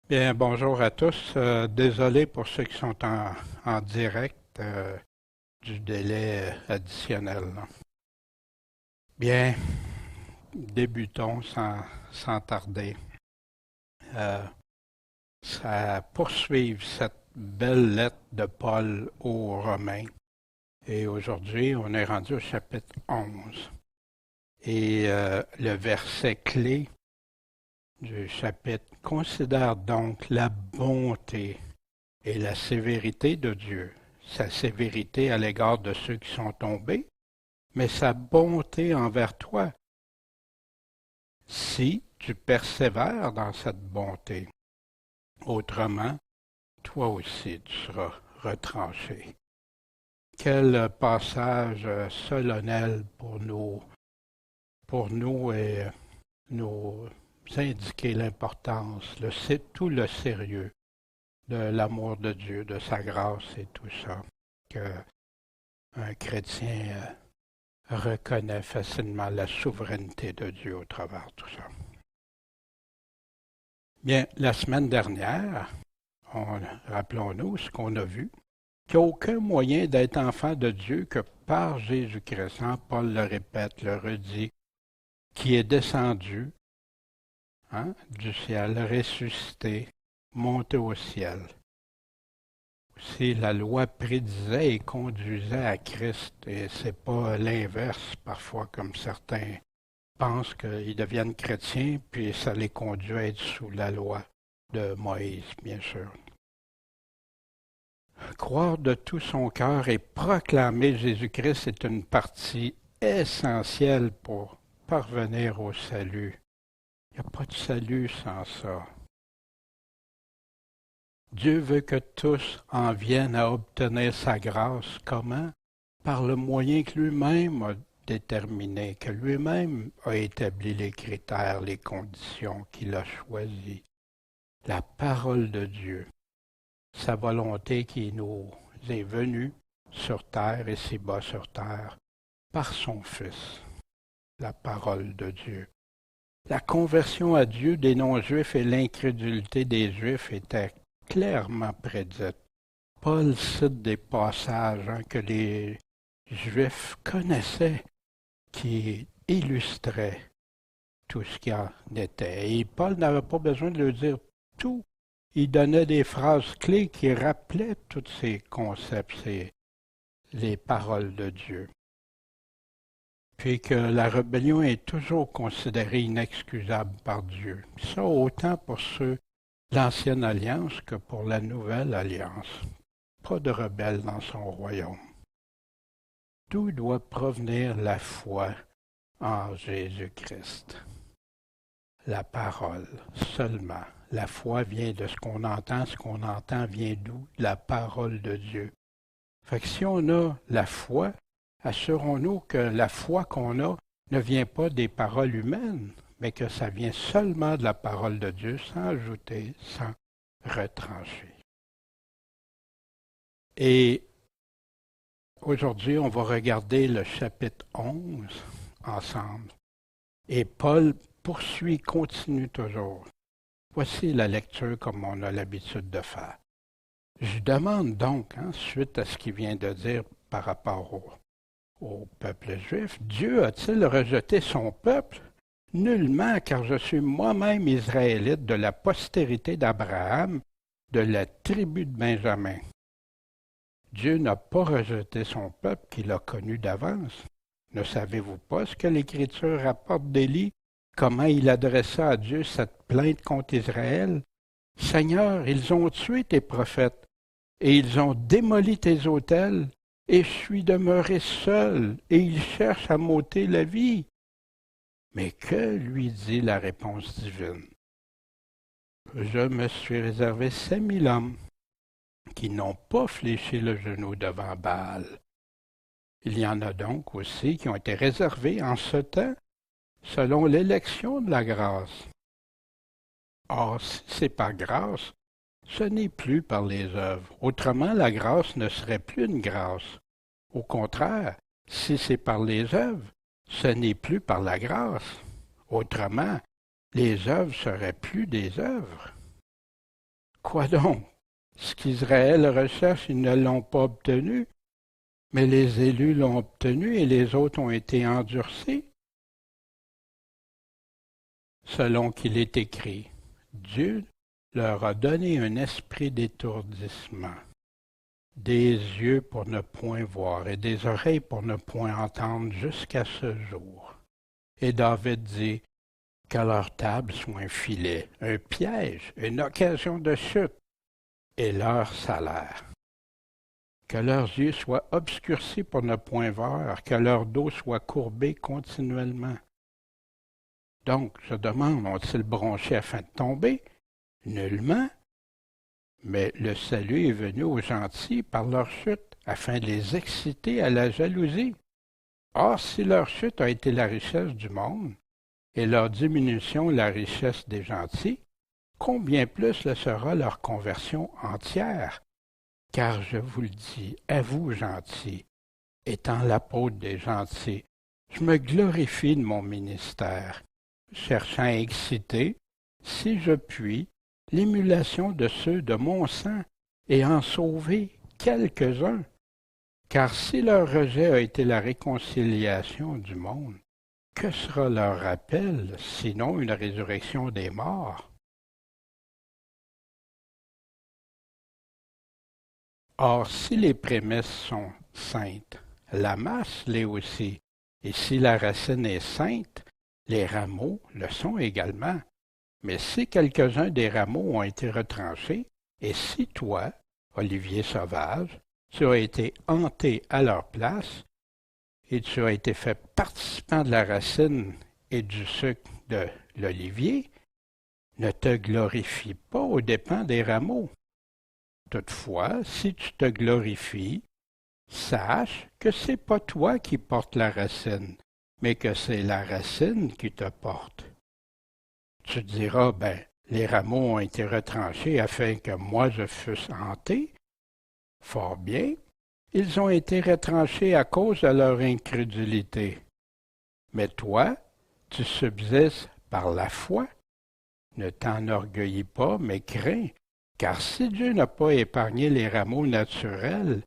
Bien, bonjour à tous. Désolé pour ceux qui sont en direct du délai additionnel, là. Bien, débutons sans tarder. Euh, Ça poursuivre cette belle lettre de Paul aux Romains. Et aujourd'hui, on est rendu au chapitre 11. Et le verset clé du chapitre considère donc la bonté et la sévérité de Dieu, sa sévérité à l'égard de ceux qui sont tombés, mais sa bonté envers toi, si tu persévères dans cette bonté. Autrement, toi aussi tu seras retranché. Quel passage solennel pour nous et nous indiquer l'importance, tout le sérieux de l'amour de Dieu, de sa grâce et tout ça, que un chrétien reconnaît facilement la souveraineté de Dieu au travers de tout ça. Bien, la semaine dernière, rappelons-nous ce qu'on a vu, qu'il n'y a aucun moyen d'être enfant de Dieu que par Jésus-Christ. Hein? Paul le répète, le redit, qui est descendu du ciel, ressuscité, monté au ciel. Si la loi prédisait et conduisait à Christ, et c'est pas l'inverse parfois comme certains pensent qu'ils deviennent chrétiens, puis ça les conduit à être sous la loi de Moïse, bien sûr. Croire de tout son cœur et proclamer Jésus-Christ est une partie essentielle pour parvenir au salut. Il n'y a pas de salut sans ça. Dieu veut que tous en viennent à obtenir sa grâce. Comment? Par le moyen que lui-même a déterminé, que lui-même a établi les critères, les conditions qu'il a choisies. La parole de Dieu, sa volonté qui nous est venue sur terre et si bas sur terre par son Fils, la parole de Dieu. La conversion à Dieu des non-juifs et l'incrédulité des juifs étaient clairement prédites. Paul cite des passages que les Juifs connaissaient qui illustraient tout ce qui en était. Et Paul n'avait pas besoin de leur dire tout. Il donnait des phrases clés qui rappelaient tous ces concepts, les paroles de Dieu. Puis que la rébellion est toujours considérée inexcusable par Dieu. Ça autant pour ceux de l'Ancienne Alliance que pour la Nouvelle Alliance. Pas de rebelles dans son royaume. D'où doit provenir la foi en Jésus-Christ? La parole seulement. La foi vient de ce qu'on entend vient d'où? De la parole de Dieu. Fait que si on a la foi, assurons-nous que la foi qu'on a ne vient pas des paroles humaines, mais que ça vient seulement de la parole de Dieu, sans ajouter, sans retrancher. Et aujourd'hui, on va regarder le chapitre 11 ensemble. Et Paul poursuit, continue toujours. Voici la lecture comme on a l'habitude de faire. Je demande donc, suite à ce qu'il vient de dire par rapport au peuple juif, Dieu a-t-il rejeté son peuple? Nullement, car je suis moi-même israélite de la postérité d'Abraham, de la tribu de Benjamin. Dieu n'a pas rejeté son peuple qu'il a connu d'avance. Ne savez-vous pas ce que l'Écriture rapporte d'Élie, comment il adressa à Dieu cette plainte contre Israël? Seigneur, ils ont tué tes prophètes, et ils ont démoli tes autels, et je suis demeuré seul, et ils cherchent à m'ôter la vie. Mais que lui dit la réponse divine? Je me suis réservé 5000 hommes qui n'ont pas fléchi le genou devant Baal. Il y en a donc aussi qui ont été réservés en ce temps selon l'élection de la grâce. Or, si c'est par grâce, ce n'est plus par les œuvres. Autrement, la grâce ne serait plus une grâce. Au contraire, si c'est par les œuvres, ce n'est plus par la grâce. Autrement, les œuvres seraient plus des œuvres. Quoi donc? Ce qu'Israël recherche, ils ne l'ont pas obtenu, mais les élus l'ont obtenu et les autres ont été endurcis. Selon qu'il est écrit, Dieu leur a donné un esprit d'étourdissement, des yeux pour ne point voir et des oreilles pour ne point entendre jusqu'à ce jour. Et David dit, que leur table soit un filet, un piège, une occasion de chute, et leur salaire. Que leurs yeux soient obscurcis pour ne point voir, que leur dos soit courbé continuellement. Donc, je demande, ont-ils bronché afin de tomber? Nullement. Mais le salut est venu aux gentils par leur chute, afin de les exciter à la jalousie. Or, si leur chute a été la richesse du monde, et leur diminution la richesse des gentils, combien plus le sera leur conversion entière? Car je vous le dis, à vous, gentils, étant l'apôtre des gentils, je me glorifie de mon ministère, cherchant à exciter, si je puis, l'émulation de ceux de mon sang et en sauver quelques-uns. Car si leur rejet a été la réconciliation du monde, que sera leur rappel, sinon une résurrection des morts? Or, si les prémices sont saintes, la masse l'est aussi, et si la racine est sainte, les rameaux le sont également. Mais si quelques-uns des rameaux ont été retranchés, et si toi, Olivier sauvage, tu as été hanté à leur place, et tu as été fait participant de la racine et du sucre de l'olivier, ne te glorifie pas aux dépens des rameaux. Toutefois, si tu te glorifies, sache que c'est pas toi qui portes la racine, mais que c'est la racine qui te porte. Tu diras, les rameaux ont été retranchés afin que moi je fusse hanté. Fort bien, ils ont été retranchés à cause de leur incrédulité. Mais toi, tu subsistes par la foi. Ne t'enorgueillis pas, mais crains, car si Dieu n'a pas épargné les rameaux naturels,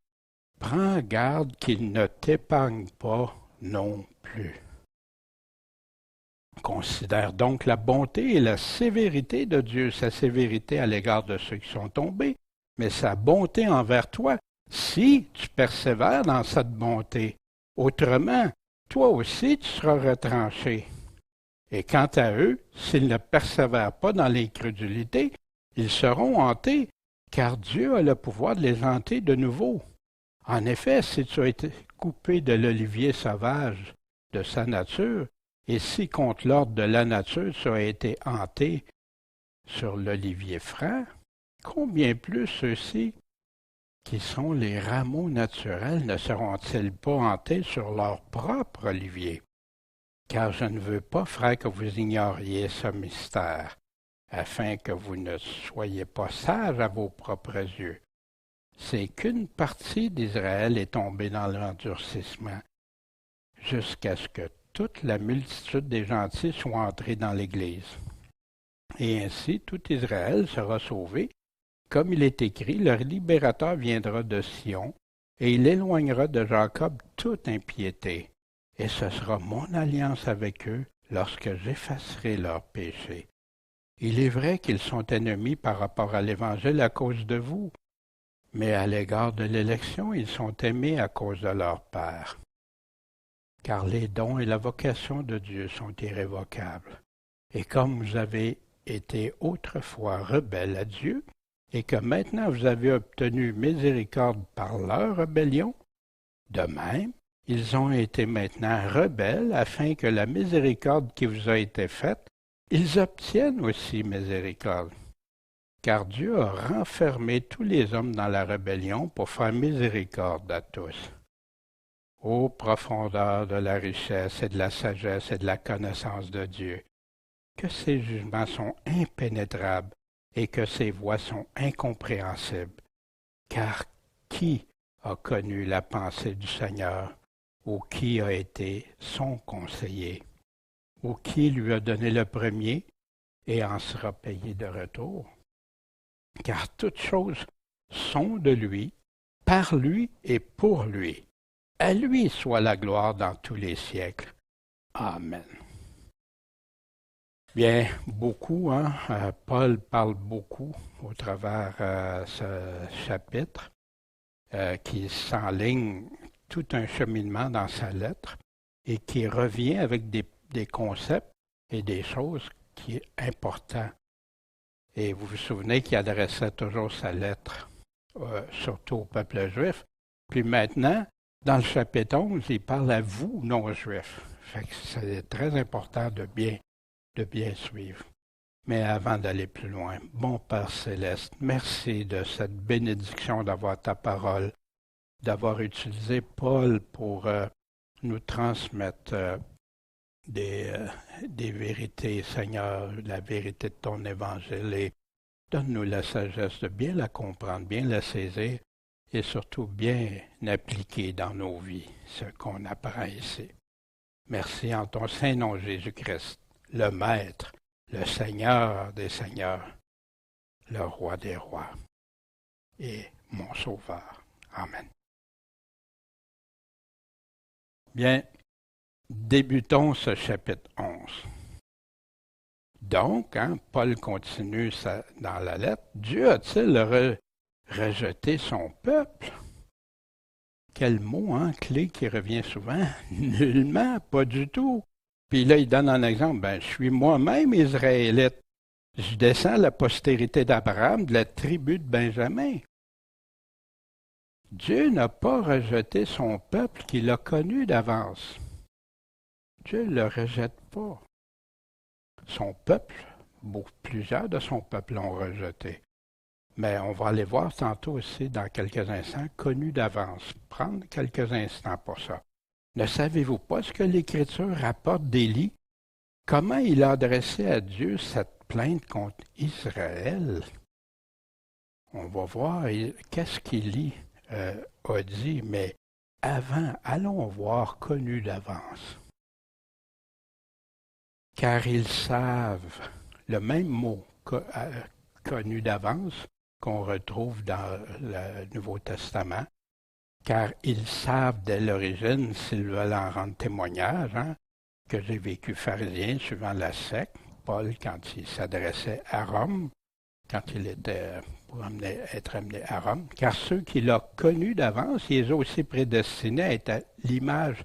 prends garde qu'il ne t'épargne pas non plus. Considère donc la bonté et la sévérité de Dieu, sa sévérité à l'égard de ceux qui sont tombés, mais sa bonté envers toi, si tu persévères dans cette bonté. Autrement, toi aussi tu seras retranché. Et quant à eux, s'ils ne persévèrent pas dans l'incrédulité, ils seront hantés, car Dieu a le pouvoir de les hanter de nouveau. En effet, si tu as été coupé de l'olivier sauvage de sa nature, et si contre l'ordre de la nature tu as été hanté sur l'olivier franc, combien plus ceux-ci, qui sont les rameaux naturels, ne seront-ils pas hantés sur leur propre olivier? Car je ne veux pas, frère, que vous ignoriez ce mystère, afin que vous ne soyez pas sages à vos propres yeux. C'est qu'une partie d'Israël est tombée dans l'endurcissement, jusqu'à ce que toute la multitude des gentils soit entrée dans l'Église. Et ainsi tout Israël sera sauvé. Comme il est écrit, leur libérateur viendra de Sion, et il éloignera de Jacob toute impiété. Et ce sera mon alliance avec eux lorsque j'effacerai leurs péchés. Il est vrai qu'ils sont ennemis par rapport à l'Évangile à cause de vous, mais à l'égard de l'élection, ils sont aimés à cause de leur Père. Car les dons et la vocation de Dieu sont irrévocables. Et comme vous avez été autrefois rebelles à Dieu, et que maintenant vous avez obtenu miséricorde par leur rébellion, de même, ils ont été maintenant rebelles afin que la miséricorde qui vous a été faite, ils obtiennent aussi miséricorde. Car Dieu a renfermé tous les hommes dans la rébellion pour faire miséricorde à tous. Ô profondeur de la richesse et de la sagesse et de la connaissance de Dieu, que ses jugements sont impénétrables et que ses voies sont incompréhensibles. Car qui a connu la pensée du Seigneur, ou qui a été son conseiller, ou qui lui a donné le premier et en sera payé de retour? car toutes choses sont de lui, par lui et pour lui. À lui soit la gloire dans tous les siècles. Amen. Bien, beaucoup, hein? Paul parle beaucoup au travers ce chapitre qui s'enligne tout un cheminement dans sa lettre et qui revient avec des concepts et des choses qui sont importants. Et vous vous souvenez qu'il adressait toujours sa lettre, surtout au peuple juif. Puis maintenant, dans le chapitre 11, il parle à vous, non-juifs. Fait que c'est très important de bien suivre. Mais avant d'aller plus loin, bon Père céleste, merci de cette bénédiction d'avoir ta parole, d'avoir utilisé Paul pour nous transmettre des vérités, Seigneur, la vérité de ton évangile, et donne-nous la sagesse de bien la comprendre, bien la saisir, et surtout bien appliquer dans nos vies ce qu'on apprend ici. Merci en ton saint nom Jésus-Christ, le Maître, le Seigneur des Seigneurs, le Roi des Rois et mon Sauveur. Amen. Bien, débutons ce chapitre 11. Donc, Paul continue dans la lettre, Dieu a-t-il rejeté son peuple? Quel mot, clé qui revient souvent? Nullement, pas du tout. Puis là, il donne un exemple. Je suis moi-même israélite. Je descends la postérité d'Abraham, de la tribu de Benjamin. Dieu n'a pas rejeté son peuple qu'il a connu d'avance. Dieu ne le rejette pas. Son peuple, plusieurs de son peuple l'ont rejeté. Mais on va aller voir tantôt aussi, dans quelques instants, connu d'avance. Prendre quelques instants pour ça. Ne savez-vous pas ce que l'Écriture rapporte d'Élie? Comment il a adressé à Dieu cette plainte contre Israël? On va voir qu'est-ce qu'Élie a dit, mais avant, allons voir connu d'avance. Car ils savent, le même mot connu d'avance qu'on retrouve dans le Nouveau Testament, car ils savent dès l'origine, s'ils veulent en rendre témoignage, que j'ai vécu pharisien suivant la secte. Paul, quand il s'adressait à Rome, quand il était pour être amené à Rome, car ceux qu'il a connus d'avance, il les a aussi prédestinés à être à l'image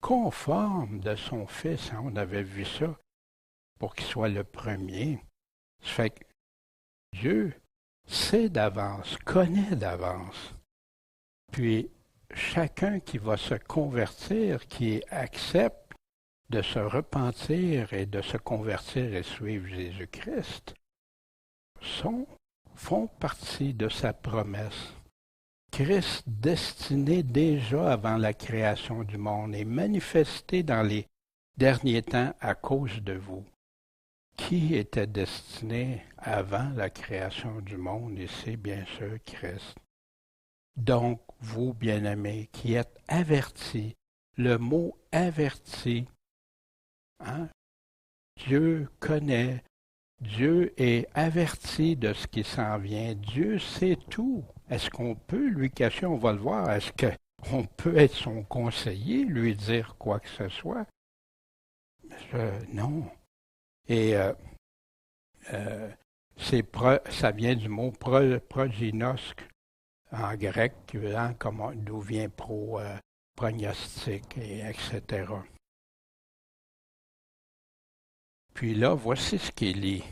conforme de son Fils. On avait vu ça, pour qu'il soit le premier. Ça fait que Dieu sait d'avance, connaît d'avance. Puis, chacun qui va se convertir, qui accepte de se repentir et de se convertir et suivre Jésus-Christ, font partie de sa promesse. Christ, destiné déjà avant la création du monde, est manifesté dans les derniers temps à cause de vous. Qui était destiné avant la création du monde? Et c'est bien sûr Christ. Donc, vous, bien-aimés, qui êtes avertis, le mot averti, Dieu connaît, Dieu est averti de ce qui s'en vient, Dieu sait tout. Est-ce qu'on peut lui cacher? On va le voir. Est-ce qu'on peut être son conseiller, lui dire quoi que ce soit? Non. Et ça vient du mot proginosk en grec, d'où vient prognostic, etc. Puis là, voici ce qu'Élie,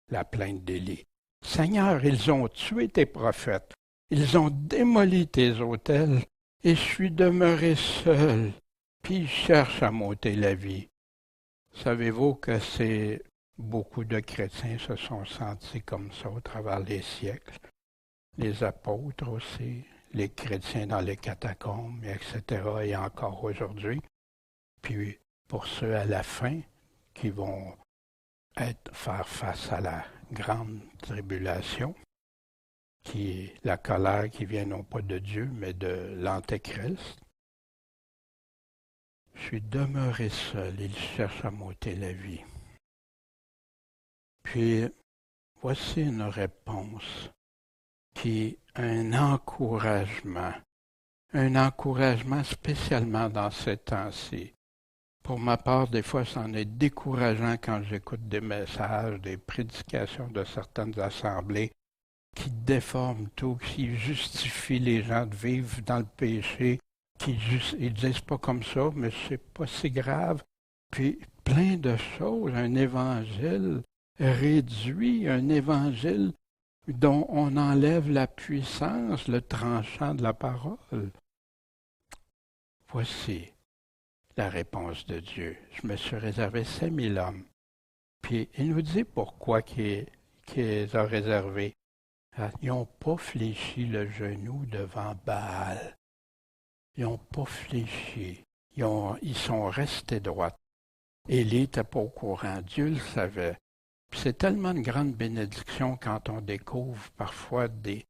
la plainte d'Élie. Seigneur, ils ont tué tes prophètes, ils ont démoli tes autels, et je suis demeuré seul, puis ils cherchent à m'ôter la vie. Savez-vous que beaucoup de chrétiens se sont sentis comme ça au travers des siècles? Les apôtres aussi, les chrétiens dans les catacombes, etc., et encore aujourd'hui. Puis pour ceux à la fin qui vont faire face à la grande tribulation, qui est la colère qui vient non pas de Dieu, mais de l'Antéchrist. Je suis demeuré seul, il cherche à m'ôter la vie. Puis, voici une réponse qui est un encouragement spécialement dans ces temps-ci. Pour ma part, des fois, c'en est décourageant quand j'écoute des messages, des prédications de certaines assemblées qui déforment tout, qui justifient les gens de vivre dans le péché, ils disent pas comme ça, mais c'est pas si grave. Puis plein de choses, un évangile réduit, un évangile dont on enlève la puissance, le tranchant de la parole. Voici la réponse de Dieu. Je me suis réservé 5000 hommes. Puis il nous dit pourquoi qu'il les a réservés. Ils n'ont pas fléchi le genou devant Baal. Ils n'ont pas fléchi. Ils sont restés droits. Élie n'était pas au courant. Dieu le savait. Puis c'est tellement une grande bénédiction quand on découvre parfois des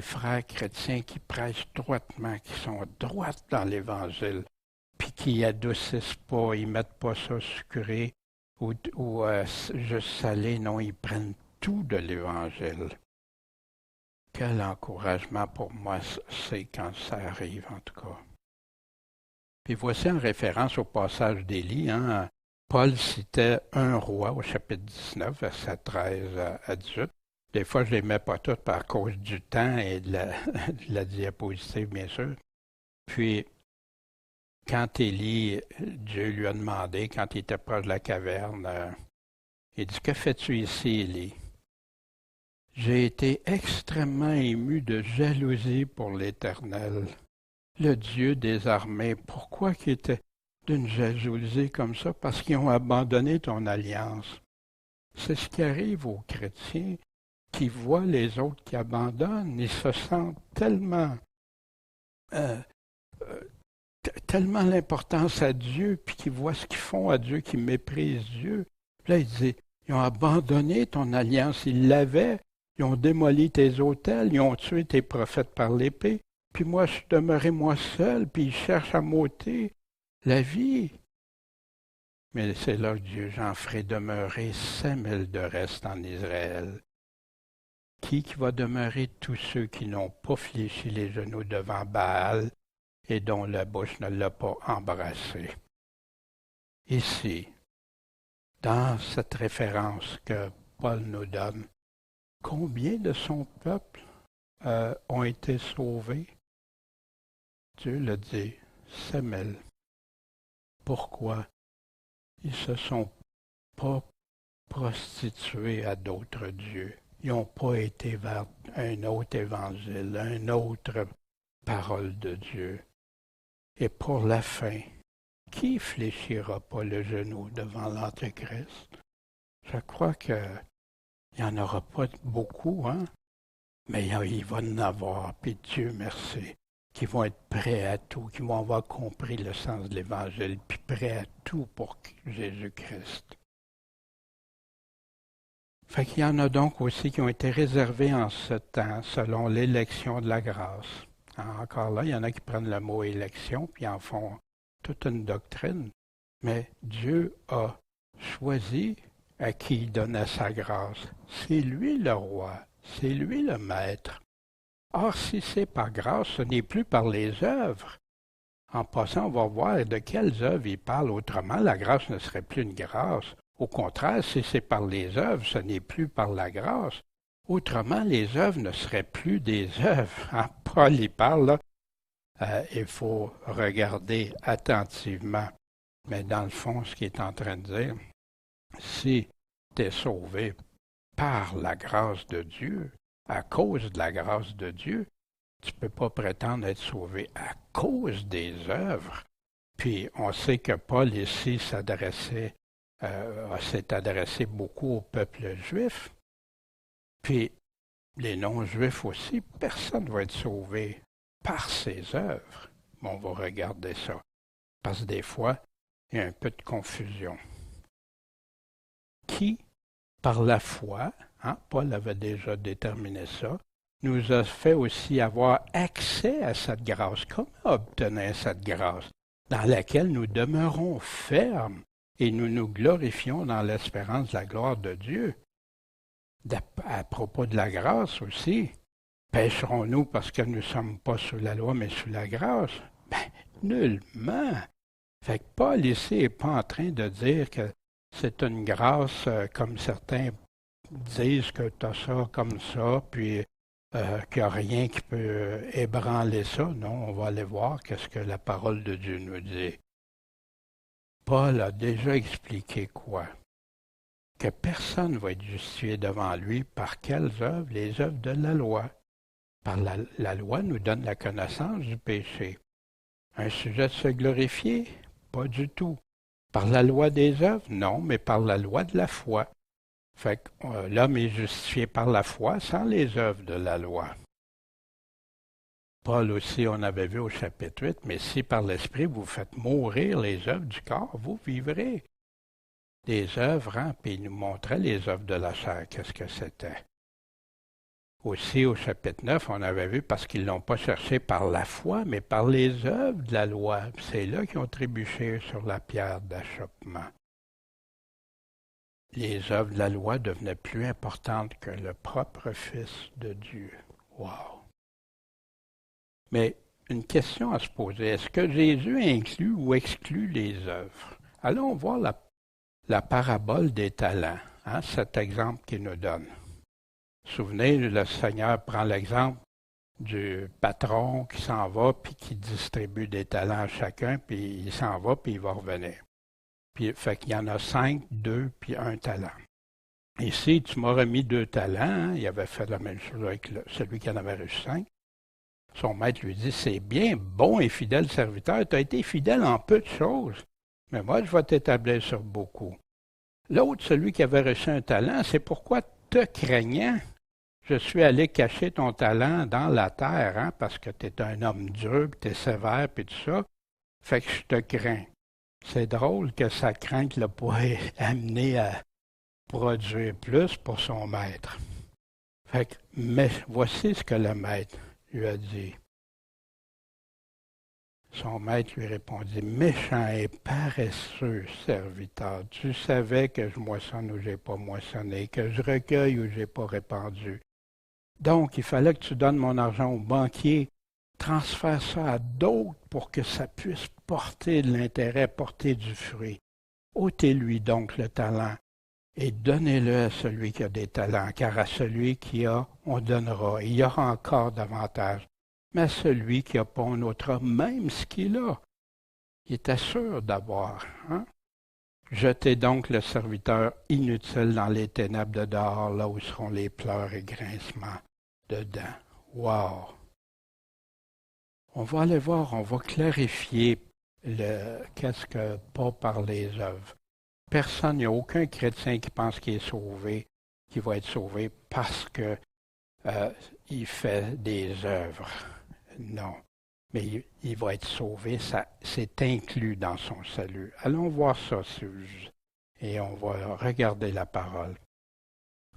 frères chrétiens qui prêchent droitement, qui sont droits dans l'Évangile, puis qui adoucissent pas, ils mettent pas ça sucré ou juste salé. Non, ils prennent tout de l'Évangile. Quel encouragement pour moi c'est quand ça arrive, en tout cas. Puis voici en référence au passage d'Élie, Paul citait un roi au chapitre 19, verset 13 à 18. Des fois, je ne les mets pas toutes par cause du temps et de la diapositive, bien sûr. Puis, quand Élie, Dieu lui a demandé, quand il était proche de la caverne, il dit, « Que fais-tu ici, Élie? » J'ai été extrêmement ému de jalousie pour l'Éternel, le Dieu des armées. Pourquoi qu'il était d'une jalousie comme ça? Parce qu'ils ont abandonné ton alliance. C'est ce qui arrive aux chrétiens qui voient les autres qui abandonnent. Ils se sentent tellement l'importance à Dieu, puis qu'ils voient ce qu'ils font à Dieu, qu'ils méprisent Dieu. Puis là, il dit, ils ont abandonné ton alliance. Ils l'avaient. Ils ont démoli tes autels, ils ont tué tes prophètes par l'épée. Puis moi, je suis demeuré moi seul, puis ils cherchent à m'ôter la vie. Mais c'est là que Dieu, j'en ferai demeurer 5000 de reste en Israël. Qui va demeurer? Tous ceux qui n'ont pas fléchi les genoux devant Baal et dont la bouche ne l'a pas embrassé. Ici, dans cette référence que Paul nous donne, combien de son peuple ont été sauvés? Dieu le dit, 5000. Pourquoi? Ils ne se sont pas prostitués à d'autres dieux. Ils n'ont pas été vers un autre évangile, une autre parole de Dieu. Et pour la fin, qui fléchira pas le genou devant l'Antéchrist? Je crois qu'il n'y en aura pas beaucoup, mais il va en avoir, puis Dieu merci, qui vont être prêts à tout, qui vont avoir compris le sens de l'Évangile, puis prêts à tout pour Jésus-Christ. Fait qu'il y en a donc aussi qui ont été réservés en ce temps, selon l'élection de la grâce. Encore là, il y en a qui prennent le mot élection, puis en font toute une doctrine. Mais Dieu a choisi à qui il donnait sa grâce. C'est lui le roi, c'est lui le maître. Or, si c'est par grâce, ce n'est plus par les œuvres. En passant, on va voir de quelles œuvres il parle. Autrement, la grâce ne serait plus une grâce. Au contraire, si c'est par les œuvres, ce n'est plus par la grâce. Autrement, les œuvres ne seraient plus des œuvres. Paul y parle, là. Il faut regarder attentivement. Mais dans le fond, ce qu'il est en train de dire, si tu es sauvé par la grâce de Dieu, à cause de la grâce de Dieu, tu ne peux pas prétendre être sauvé à cause des œuvres. Puis on sait que Paul ici s'est adressé beaucoup au peuple juif. Puis les non-juifs aussi, personne ne va être sauvé par ses œuvres. Mais on va regarder ça. Parce que des fois, il y a un peu de confusion. Qui, par la foi, Paul avait déjà déterminé ça, nous a fait aussi avoir accès à cette grâce. Comment obtenir cette grâce? Dans laquelle nous demeurons fermes et nous nous glorifions dans l'espérance de la gloire de Dieu. À propos de la grâce aussi, pécherons-nous parce que nous ne sommes pas sous la loi, mais sous la grâce? Ben, nullement. Fait que Paul ici n'est pas en train de dire que c'est une grâce comme certains disent que tu as ça comme ça, puis qu'il n'y a rien qui peut ébranler ça. Non, on va aller voir qu'est-ce que la parole de Dieu nous dit. Paul a déjà expliqué quoi? Que personne ne va être justifié devant lui par quelles œuvres? Les œuvres de la loi. Par la loi nous donne la connaissance du péché. Un sujet de se glorifier? Pas du tout. Par la loi des œuvres? Non, mais par la loi de la foi. Fait que l'homme est justifié par la foi sans les œuvres de la loi. Paul aussi, on avait vu au chapitre 8, mais si par l'Esprit vous faites mourir les œuvres du corps, vous vivrez. Des œuvres, hein, puis il nous montrait les œuvres de la chair, qu'est-ce que c'était. Aussi, au chapitre 9, on avait vu, parce qu'ils ne l'ont pas cherché par la foi, mais par les œuvres de la loi. C'est là qu'ils ont trébuché sur la pierre d'achoppement. Les œuvres de la loi devenaient plus importantes que le propre Fils de Dieu. Wow! Mais une question à se poser, est-ce que Jésus inclut ou exclut les œuvres? Allons voir la parabole des talents, hein, cet exemple qu'il nous donne. Souvenez, le Seigneur prend l'exemple du patron qui s'en va puis qui distribue des talents à chacun, puis il s'en va puis il va revenir. Puis fait qu'il y en a 5, 2 puis 1 talent. Ici, tu m'as remis 2 talents, hein, il avait fait la même chose avec celui qui en avait reçu 5. Son maître lui dit, c'est bien, bon et fidèle serviteur, tu as été fidèle en peu de choses, mais moi je vais t'établir sur beaucoup. L'autre, celui qui avait reçu un talent, c'est pourquoi te craignant, je suis allé cacher ton talent dans la terre, hein, parce que tu es un homme dur, tu es sévère, puis tout ça. Fait que je te crains. C'est drôle que sa crainte l'a pas amené à produire plus pour son maître. Fait que, mais voici ce que le maître lui a dit. Son maître lui répondit, méchant et paresseux serviteur, tu savais que je moissonne où j'ai pas moissonné, que je recueille où j'ai pas répandu. Donc, il fallait que tu donnes mon argent au banquier, transfère ça à d'autres pour que ça puisse porter de l'intérêt, porter du fruit. Ôtez-lui donc le talent et donnez-le à celui qui a des talents, car à celui qui a, on donnera. Il y aura encore davantage. Mais à celui qui n'a pas, on ôtera même ce qu'il a. Il était sûr d'avoir. Hein? Jetez donc le serviteur inutile dans les ténèbres de dehors, là où seront les pleurs et grincements dedans. Wow! On va aller voir, on va clarifier qu'est-ce que pas par les œuvres. Personne, il n'y a aucun chrétien qui pense qu'il est sauvé, qui va être sauvé parce que il fait des œuvres. Non. Mais il va être sauvé, ça, c'est inclus dans son salut. Allons voir ça, et on va regarder la parole.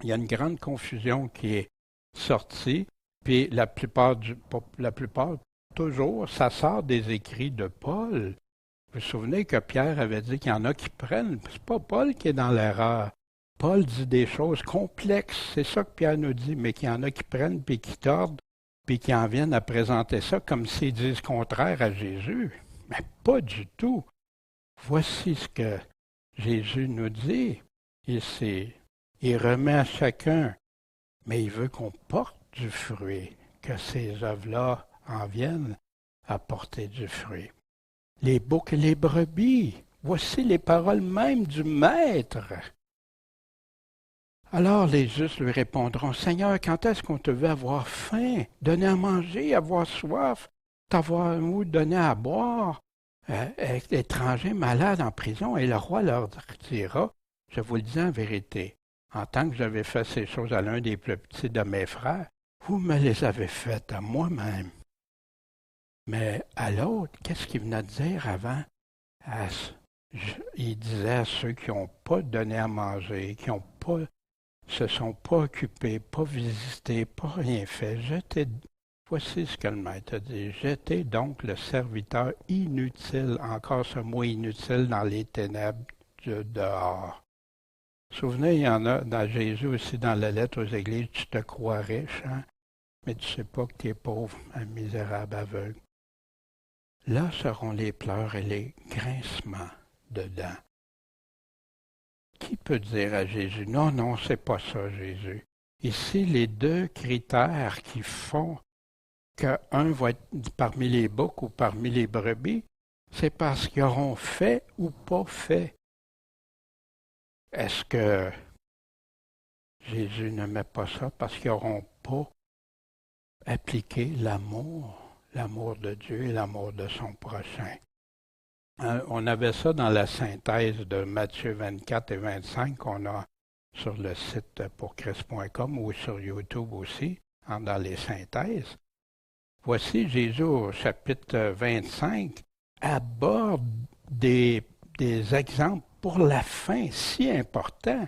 Il y a une grande confusion qui est sortie, puis la plupart, toujours, ça sort des écrits de Paul. Vous vous souvenez que Pierre avait dit qu'il y en a qui prennent, c'est pas Paul qui est dans l'erreur. Paul dit des choses complexes, c'est ça que Pierre nous dit, mais qu'il y en a qui prennent puis qui tordent, puis qui en viennent à présenter ça comme s'ils disent contraire à Jésus. Mais pas du tout. Voici ce que Jésus nous dit. Il remet à chacun, mais il veut qu'on porte du fruit, que ces œuvres-là en viennent à porter du fruit. Les boucs et les brebis, voici les paroles même du Maître. Alors les justes lui répondront, Seigneur, quand est-ce qu'on te veut avoir faim, donner à manger, avoir soif, t'avoir ou donné à boire, être étranger, malade en prison? Et le roi leur dira, je vous le dis en vérité, en tant que j'avais fait ces choses à l'un des plus petits de mes frères, vous me les avez faites à moi-même. Mais à l'autre, qu'est-ce qu'il venait de dire avant? Il disait à ceux qui n'ont pas donné à manger, qui n'ont pas se sont pas occupés, pas visités, pas rien fait. Voici ce que le maître a dit. Jetez donc le serviteur inutile, encore ce mot inutile, dans les ténèbres de dehors. Souvenez, il y en a dans Jésus aussi dans la lettre aux églises, tu te crois riche, hein, mais tu ne sais pas que tu es pauvre, un misérable aveugle. Là seront les pleurs et les grincements de dents. Qui peut dire à Jésus, non, non, c'est pas ça, Jésus. Ici, les deux critères qui font qu'un va être parmi les boucs ou parmi les brebis, c'est parce qu'ils auront fait ou pas fait. Est-ce que Jésus ne met pas ça parce qu'ils n'auront pas appliqué l'amour de Dieu et l'amour de son prochain? On avait ça dans la synthèse de Matthieu 24 et 25 qu'on a sur le site pourchrist.com ou sur YouTube aussi, dans les synthèses. Voici Jésus au chapitre 25 aborde des exemples pour la fin si importants.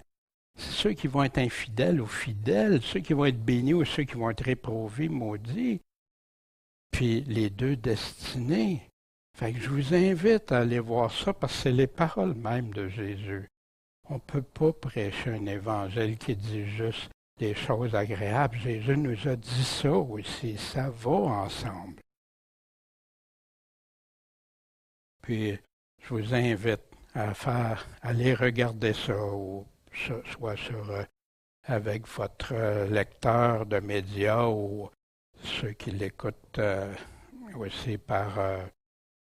C'est ceux qui vont être infidèles ou fidèles, ceux qui vont être bénis ou ceux qui vont être réprouvés, maudits. Puis les deux destinées. Fait que je vous invite à aller voir ça parce que c'est les paroles mêmes de Jésus. On ne peut pas prêcher un évangile qui dit juste des choses agréables. Jésus nous a dit ça aussi. Ça va ensemble. Puis, je vous invite à aller regarder ça, ou soit avec votre lecteur de médias ou ceux qui l'écoutent aussi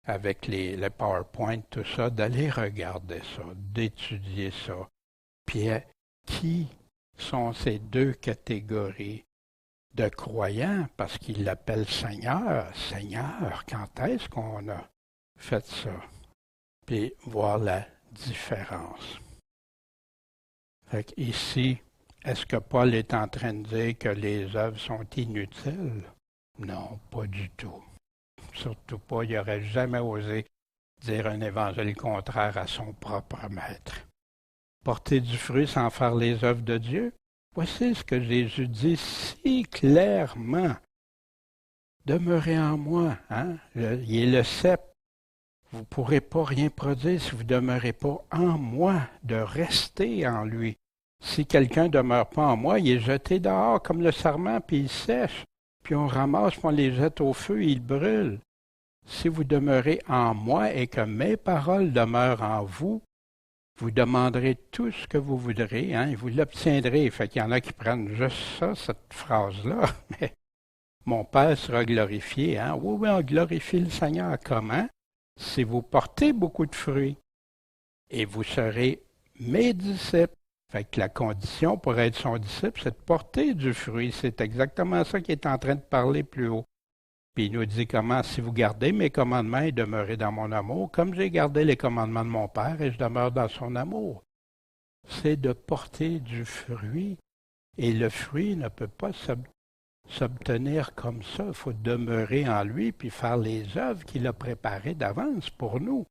avec les PowerPoint, tout ça, d'aller regarder ça, d'étudier ça. Puis, qui sont ces deux catégories de croyants, parce qu'il l'appelle Seigneur. Seigneur, quand est-ce qu'on a fait ça? Puis voir la différence. Fait qu'ici, est-ce que Paul est en train de dire que les œuvres sont inutiles? Non, pas du tout. Surtout pas, il n'aurait jamais osé dire un évangile contraire à son propre maître. Porter du fruit sans faire les œuvres de Dieu? Voici ce que Jésus dit si clairement. Demeurez en moi, hein? Il est le cep. Vous ne pourrez pas rien produire si vous ne demeurez pas en moi, de rester en lui. Si quelqu'un ne demeure pas en moi, il est jeté dehors comme le sarment, puis il sèche. Puis on ramasse, puis on les jette au feu, et ils brûlent. Si vous demeurez en moi et que mes paroles demeurent en vous, vous demanderez tout ce que vous voudrez, hein, et vous l'obtiendrez. Fait qu'il y en a qui prennent juste ça, cette phrase-là. Mais mon Père sera glorifié. Hein? Oui, oui, on glorifie le Seigneur. Comment? Si vous portez beaucoup de fruits, et vous serez mes disciples. Fait que la condition pour être son disciple, c'est de porter du fruit. C'est exactement ça qu'il est en train de parler plus haut. Puis il nous dit comment, si vous gardez mes commandements et demeurez dans mon amour, comme j'ai gardé les commandements de mon Père et je demeure dans son amour. C'est de porter du fruit. Et le fruit ne peut pas s'obtenir comme ça. Il faut demeurer en lui puis faire les œuvres qu'il a préparées d'avance pour nous.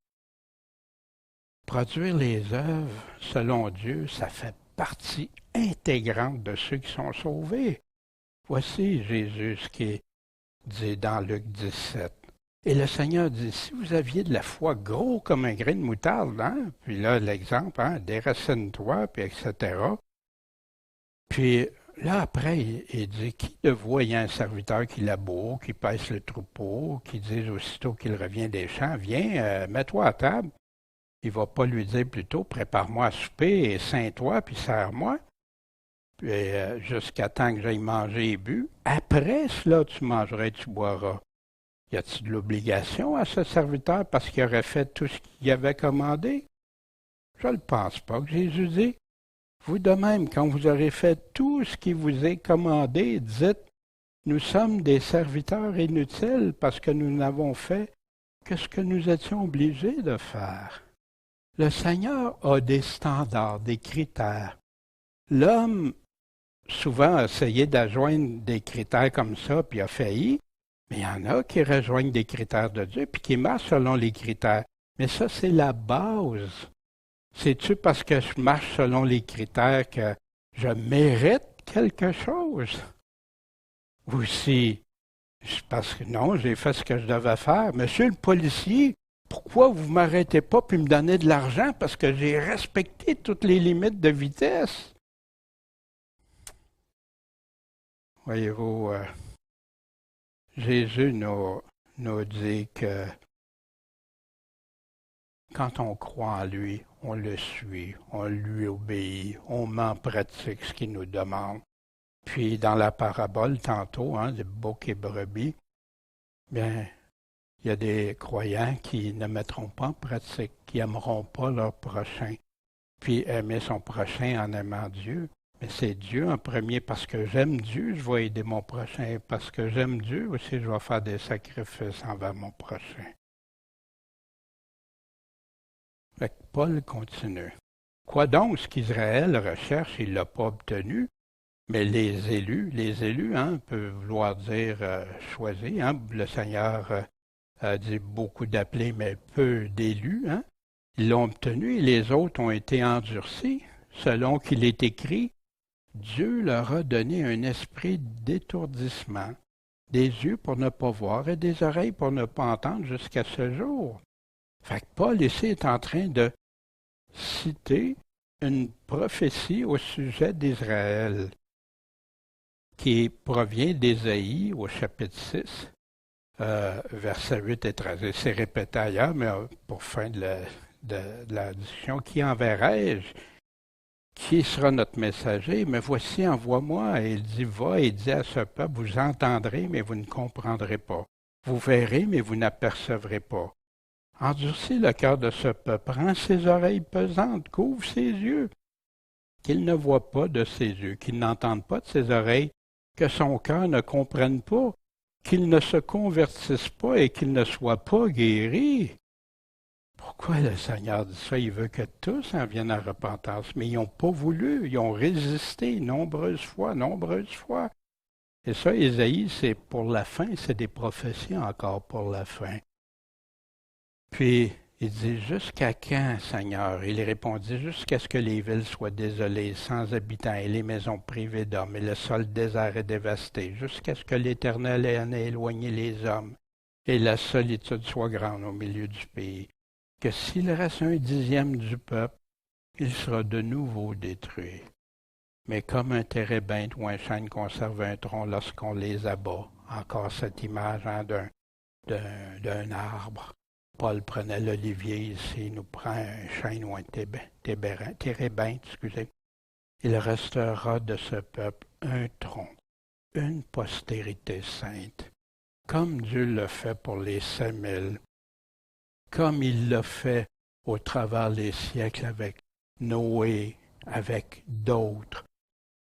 Produire les œuvres selon Dieu, ça fait partie intégrante de ceux qui sont sauvés. Voici Jésus ce qui est dit dans Luc 17. Et le Seigneur dit, si vous aviez de la foi gros comme un grain de moutarde, hein, puis là l'exemple, hein, déracine-toi, puis etc. Puis là après, il dit, qui de vous ayant un serviteur qui laboure, qui pèse le troupeau, qui dit aussitôt qu'il revient des champs, viens, mets-toi à table. Il ne va pas lui dire plutôt, prépare-moi à souper et ceins-toi, puis sers-moi, puis jusqu'à temps que j'aille manger et bu. Après cela, tu mangeras et tu boiras. Y a-t-il de l'obligation à ce serviteur parce qu'il aurait fait tout ce qu'il avait commandé? Je ne le pense pas que Jésus dit. Vous de même, quand vous aurez fait tout ce qui vous est commandé, dites, nous sommes des serviteurs inutiles parce que nous n'avons fait que ce que nous étions obligés de faire. Le Seigneur a des standards, des critères. L'homme, souvent, a essayé d'adjoindre des critères comme ça, puis a failli, mais il y en a qui rejoignent des critères de Dieu, puis qui marchent selon les critères. Mais ça, c'est la base. C'est-tu parce que je marche selon les critères que je mérite quelque chose? Ou si, parce que non, j'ai fait ce que je devais faire. Monsieur le policier, Pourquoi vous ne m'arrêtez pas puis me donnez de l'argent parce que j'ai respecté toutes les limites de vitesse? Voyez-vous, Jésus nous dit que quand on croit en lui, on le suit, on lui obéit, on met en pratique ce qu'il nous demande. Puis dans la parabole tantôt, des boucs et brebis, bien, il y a des croyants qui ne mettront pas en pratique, qui n'aimeront pas leur prochain. Puis aimer son prochain en aimant Dieu. Mais c'est Dieu en premier. Parce que j'aime Dieu, je vais aider mon prochain. Parce que j'aime Dieu aussi, je vais faire des sacrifices envers mon prochain. Fait que Paul continue. Quoi donc ce qu'Israël recherche, il ne l'a pas obtenu, mais les élus peuvent vouloir dire choisis. Le Seigneur a dit beaucoup d'appelés, mais peu d'élus. Ils l'ont obtenu et les autres ont été endurcis, selon qu'il est écrit. Dieu leur a donné un esprit d'étourdissement, des yeux pour ne pas voir et des oreilles pour ne pas entendre jusqu'à ce jour. Fait que Paul ici est en train de citer une prophétie au sujet d'Israël qui provient d'Ésaïe au chapitre 6, versets 8 et 13. Et c'est répété ailleurs, mais pour fin de la discussion, qui enverrai-je? Qui sera notre messager? Mais voici, envoie-moi. Et il dit, va et dis à ce peuple, vous entendrez, mais vous ne comprendrez pas. Vous verrez, mais vous n'apercevrez pas. Endurcis le cœur de ce peuple, rends ses oreilles pesantes, couvre ses yeux, qu'il ne voie pas de ses yeux, qu'il n'entende pas de ses oreilles, que son cœur ne comprenne pas, qu'il ne se convertisse pas et qu'il ne soit pas guéri. Pourquoi le Seigneur dit ça? Il veut que tous en viennent à repentance, mais ils n'ont pas voulu, ils ont résisté nombreuses fois. Et ça, Ésaïe, c'est pour la fin, c'est des prophéties encore pour la fin. Puis, il dit, jusqu'à quand, Seigneur? Il répondit, jusqu'à ce que les villes soient désolées, sans habitants, et les maisons privées d'hommes, et le sol désert et dévasté, jusqu'à ce que l'Éternel en ait éloigné les hommes, et la solitude soit grande au milieu du pays. Que s'il reste 1/10 du peuple, il sera de nouveau détruit. Mais comme un térébinthe ou un chêne conserve un tronc lorsqu'on les abat, encore cette image d'un arbre. Paul prenait l'olivier ici, il nous prend un chêne ou un térébinthe, excusez. Il restera de ce peuple un tronc, une postérité sainte, comme Dieu le fait pour les 5000, comme il l'a fait au travers des siècles avec Noé, avec d'autres.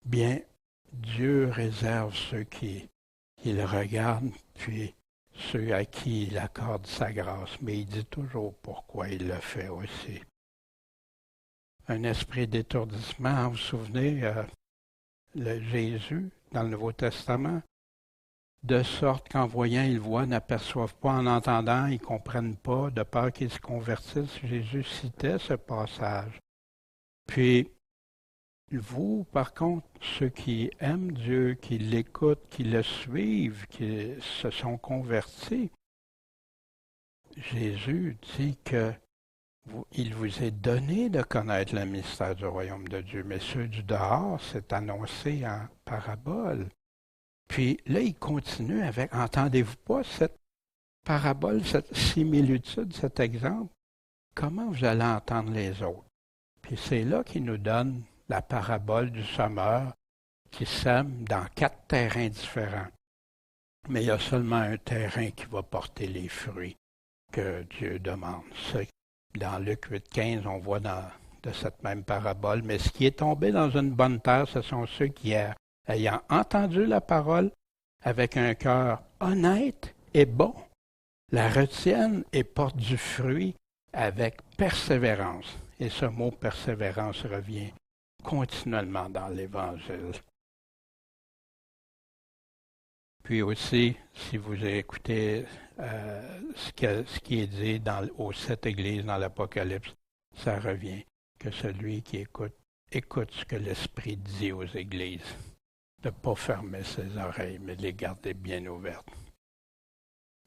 Bien, Dieu réserve ceux qui le regardent, puis ceux à qui il accorde sa grâce, mais il dit toujours pourquoi il le fait aussi. Un esprit d'étourdissement, vous vous souvenez, Jésus, dans le Nouveau Testament, de sorte qu'en voyant, ils voient, n'aperçoivent pas, en entendant, ils ne comprennent pas, de peur qu'ils se convertissent. Jésus citait ce passage. Puis, vous, par contre, ceux qui aiment Dieu, qui l'écoutent, qui le suivent, qui se sont convertis, Jésus dit que il vous est donné de connaître le mystère du royaume de Dieu, mais ceux du dehors, c'est annoncé en parabole. Puis là, il continue avec, entendez-vous pas cette parabole, cette similitude, cet exemple? Comment vous allez entendre les autres? Puis c'est là qu'il nous donne la parabole du semeur qui sème dans 4 terrains différents. Mais il y a seulement un terrain qui va porter les fruits que Dieu demande. Dans Luc 8,15, on voit de cette même parabole. Mais ce qui est tombé dans une bonne terre, ce sont ceux qui, ayant entendu la parole avec un cœur honnête et bon, la retiennent et portent du fruit avec persévérance. Et ce mot persévérance revient continuellement dans l'Évangile. Puis aussi, si vous écoutez ce qui est dit aux 7 églises dans l'Apocalypse, ça revient que celui qui écoute ce que l'Esprit dit aux églises, de ne pas fermer ses oreilles, mais de les garder bien ouvertes.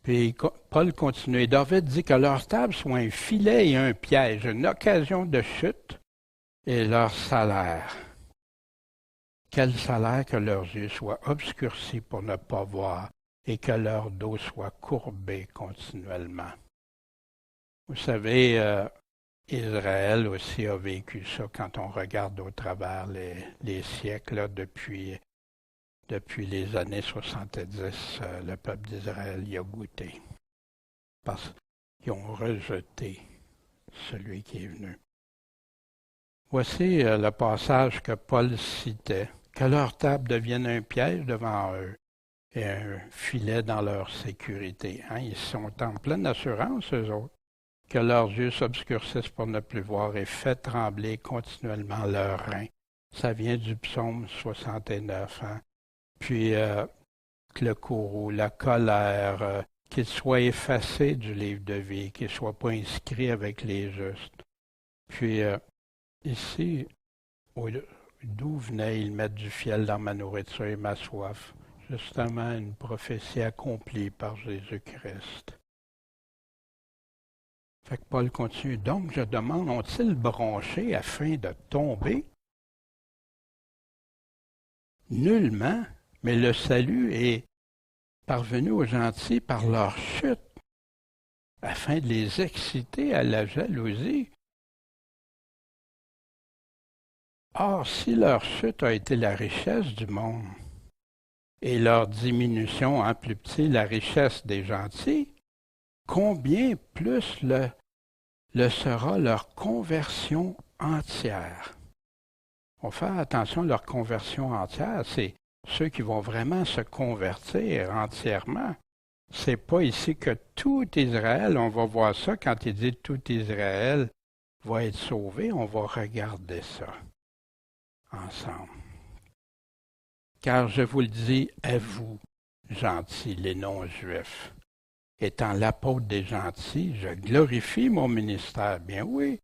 Puis Paul continue. David dit que leur table soit un filet et un piège, une occasion de chute, et leur salaire. Quel salaire que leurs yeux soient obscurcis pour ne pas voir et que leur dos soit courbé continuellement. Vous savez, Israël aussi a vécu ça quand on regarde au travers les siècles, là, depuis les années 70, le peuple d'Israël y a goûté. Parce qu'ils ont rejeté celui qui est venu. Voici le passage que Paul citait. Que leur table devienne un piège devant eux et un filet dans leur sécurité. Hein? Ils sont en pleine assurance, eux autres. Que leurs yeux s'obscurcissent pour ne plus voir et fait trembler continuellement leurs reins. Ça vient du psaume 69. Hein? Puis que le courroux, la colère, qu'ils soient effacés du livre de vie, qu'ils ne soient pas inscrits avec les justes. Puis ici, d'où venait-il mettre du fiel dans ma nourriture et ma soif? Justement, une prophétie accomplie par Jésus-Christ. Fait que Paul continue. Donc, je demande, ont-ils bronché afin de tomber? Nullement, mais le salut est parvenu aux gentils par leur chute, afin de les exciter à la jalousie. Or, si leur chute a été la richesse du monde, et leur diminution en plus petit la richesse des gentils, combien plus le sera leur conversion entière? On fait attention, leur conversion entière, c'est ceux qui vont vraiment se convertir entièrement. C'est pas ici que tout Israël, on va voir ça, quand il dit tout Israël va être sauvé, on va regarder ça ensemble. Car je vous le dis à vous, gentils, les non-juifs, étant l'apôtre des gentils, je glorifie mon ministère. Bien oui,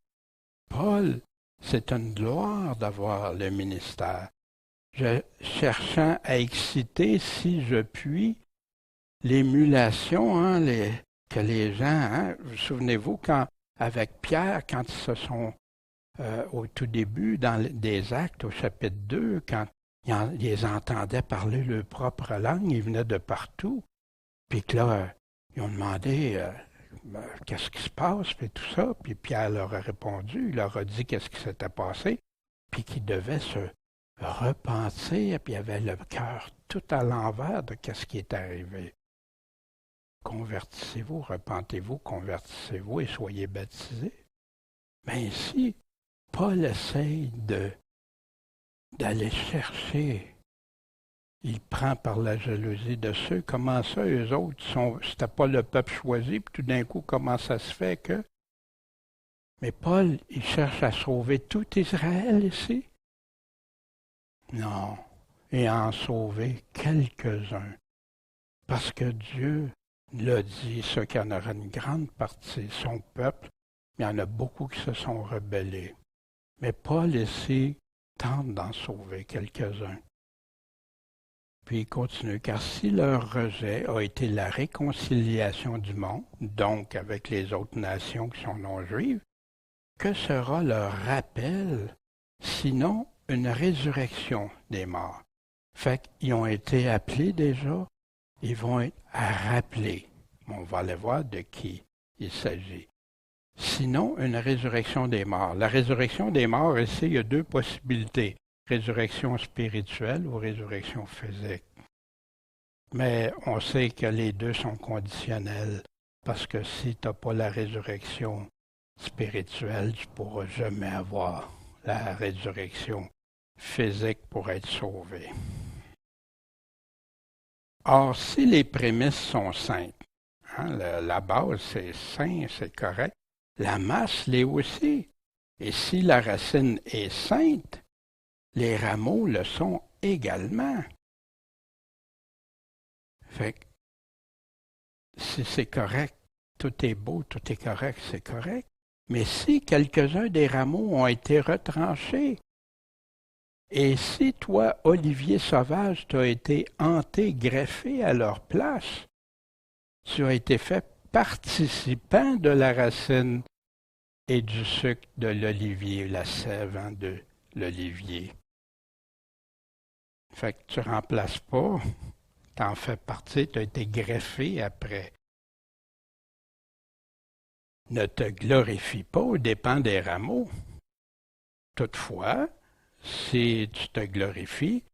Paul, c'est une gloire d'avoir le ministère. Cherchant à exciter, si je puis, l'émulation, hein, que les gens, hein, vous souvenez-vous, quand avec Pierre, quand ils se sont au tout début, dans des Actes, au chapitre 2, quand ils les entendaient parler leur propre langue, ils venaient de partout. Puis que là, ils ont demandé qu'est-ce qui se passe, puis tout ça. Puis Pierre leur a répondu, il leur a dit qu'est-ce qui s'était passé, puis qu'ils devaient se repentir, puis ils avaient le cœur tout à l'envers de qu'est-ce qui est arrivé. Convertissez-vous, repentez-vous, convertissez-vous et soyez baptisés. Mais ici, Paul essaye d'aller chercher. Il prend par la jalousie de ceux. Comment ça, eux autres, c'était pas le peuple choisi, puis tout d'un coup, comment ça se fait que... Mais Paul, il cherche à sauver tout Israël ici. Non, et à en sauver quelques-uns. Parce que Dieu l'a dit, ce qu'il y en aura une grande partie, son peuple, il y en a beaucoup qui se sont rebellés. Mais Paul ici tente d'en sauver quelques-uns. Puis il continue, car si leur rejet a été la réconciliation du monde, donc avec les autres nations qui sont non-juives, que sera leur rappel, sinon une résurrection des morts? Fait qu'ils ont été appelés déjà, ils vont être à rappeler. On va aller voir de qui il s'agit. Sinon, une résurrection des morts. La résurrection des morts, ici, il y a deux possibilités. Résurrection spirituelle ou résurrection physique. Mais on sait que les deux sont conditionnels, parce que si tu n'as pas la résurrection spirituelle, tu ne pourras jamais avoir la résurrection physique pour être sauvé. Or, si les prémices sont saintes, hein, la base c'est saint, c'est correct, la masse l'est aussi. Et si la racine est sainte, les rameaux le sont également. Fait que, si c'est correct, tout est beau, tout est correct, c'est correct. Mais si quelques-uns des rameaux ont été retranchés, et si toi, Olivier sauvage, t'as été hanté, greffé à leur place, tu as été fait participant de la racine et du sucre de l'olivier, la sève de l'olivier. Fait que tu ne remplaces pas, tu en fais partie, tu as été greffé après. Ne te glorifie pas aux dépens des rameaux. Toutefois, si tu te glorifies,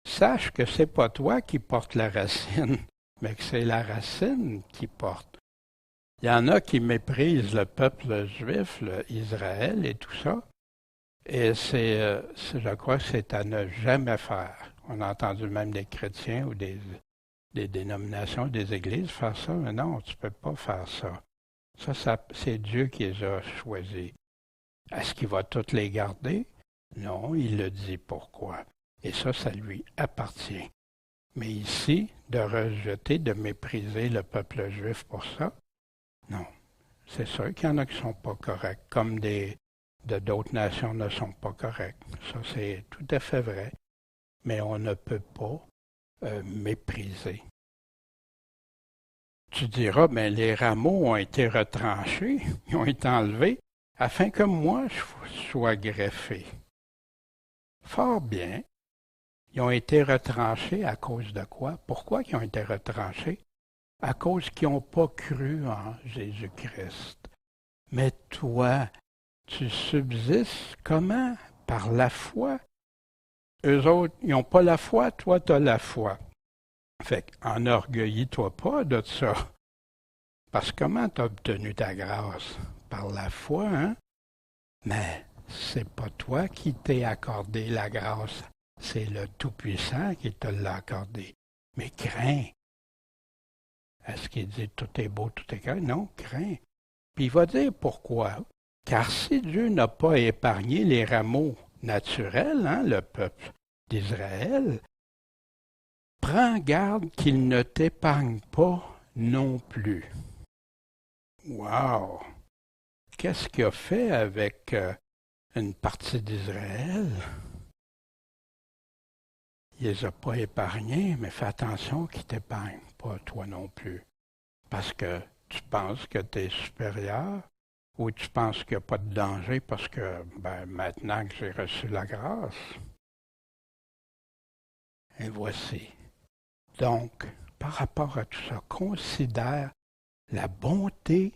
sache que c'est pas toi qui portes la racine, mais que c'est la racine qui porte. Il y en a qui méprisent le peuple juif, Israël et tout ça, et je crois que c'est à ne jamais faire. On a entendu même des chrétiens ou des dénominations, des églises faire ça, mais non, tu ne peux pas faire ça. Ça, c'est Dieu qui les a choisis. Est-ce qu'il va toutes les garder? Non, il le dit pourquoi. Et ça lui appartient. Mais ici, de rejeter, de mépriser le peuple juif pour ça, non. C'est sûr qu'il y en a qui ne sont pas corrects, comme d'autres nations ne sont pas correctes. Ça, c'est tout à fait vrai. Mais on ne peut pas mépriser. Tu diras, mais les rameaux ont été retranchés, ils ont été enlevés, afin que moi je sois greffé. Fort bien. Ils ont été retranchés à cause de quoi? Pourquoi ils ont été retranchés? À cause qu'ils n'ont pas cru en Jésus-Christ. Mais toi, tu subsistes comment? Par la foi. Eux autres, ils n'ont pas la foi, toi, tu as la foi. Fait qu'enorgueillis-toi pas de ça. Parce que comment tu as obtenu ta grâce? Par la foi, hein? Mais c'est pas toi qui t'es accordé la grâce. C'est le Tout-Puissant qui te l'a accordé. Mais crains. Est-ce qu'il dit tout est beau, tout est correct? Non, crains. Puis il va dire pourquoi. Car si Dieu n'a pas épargné les rameaux naturels, hein, le peuple d'Israël, prends garde qu'il ne t'épargne pas non plus. Wow! Qu'est-ce qu'il a fait avec une partie d'Israël? Il ne les a pas épargnés, mais fais attention qu'il ne t'épargne pas toi non plus. Parce que tu penses que tu es supérieur ou tu penses qu'il n'y a pas de danger parce que maintenant que j'ai reçu la grâce. Et voici. Donc, par rapport à tout ça, considère la bonté,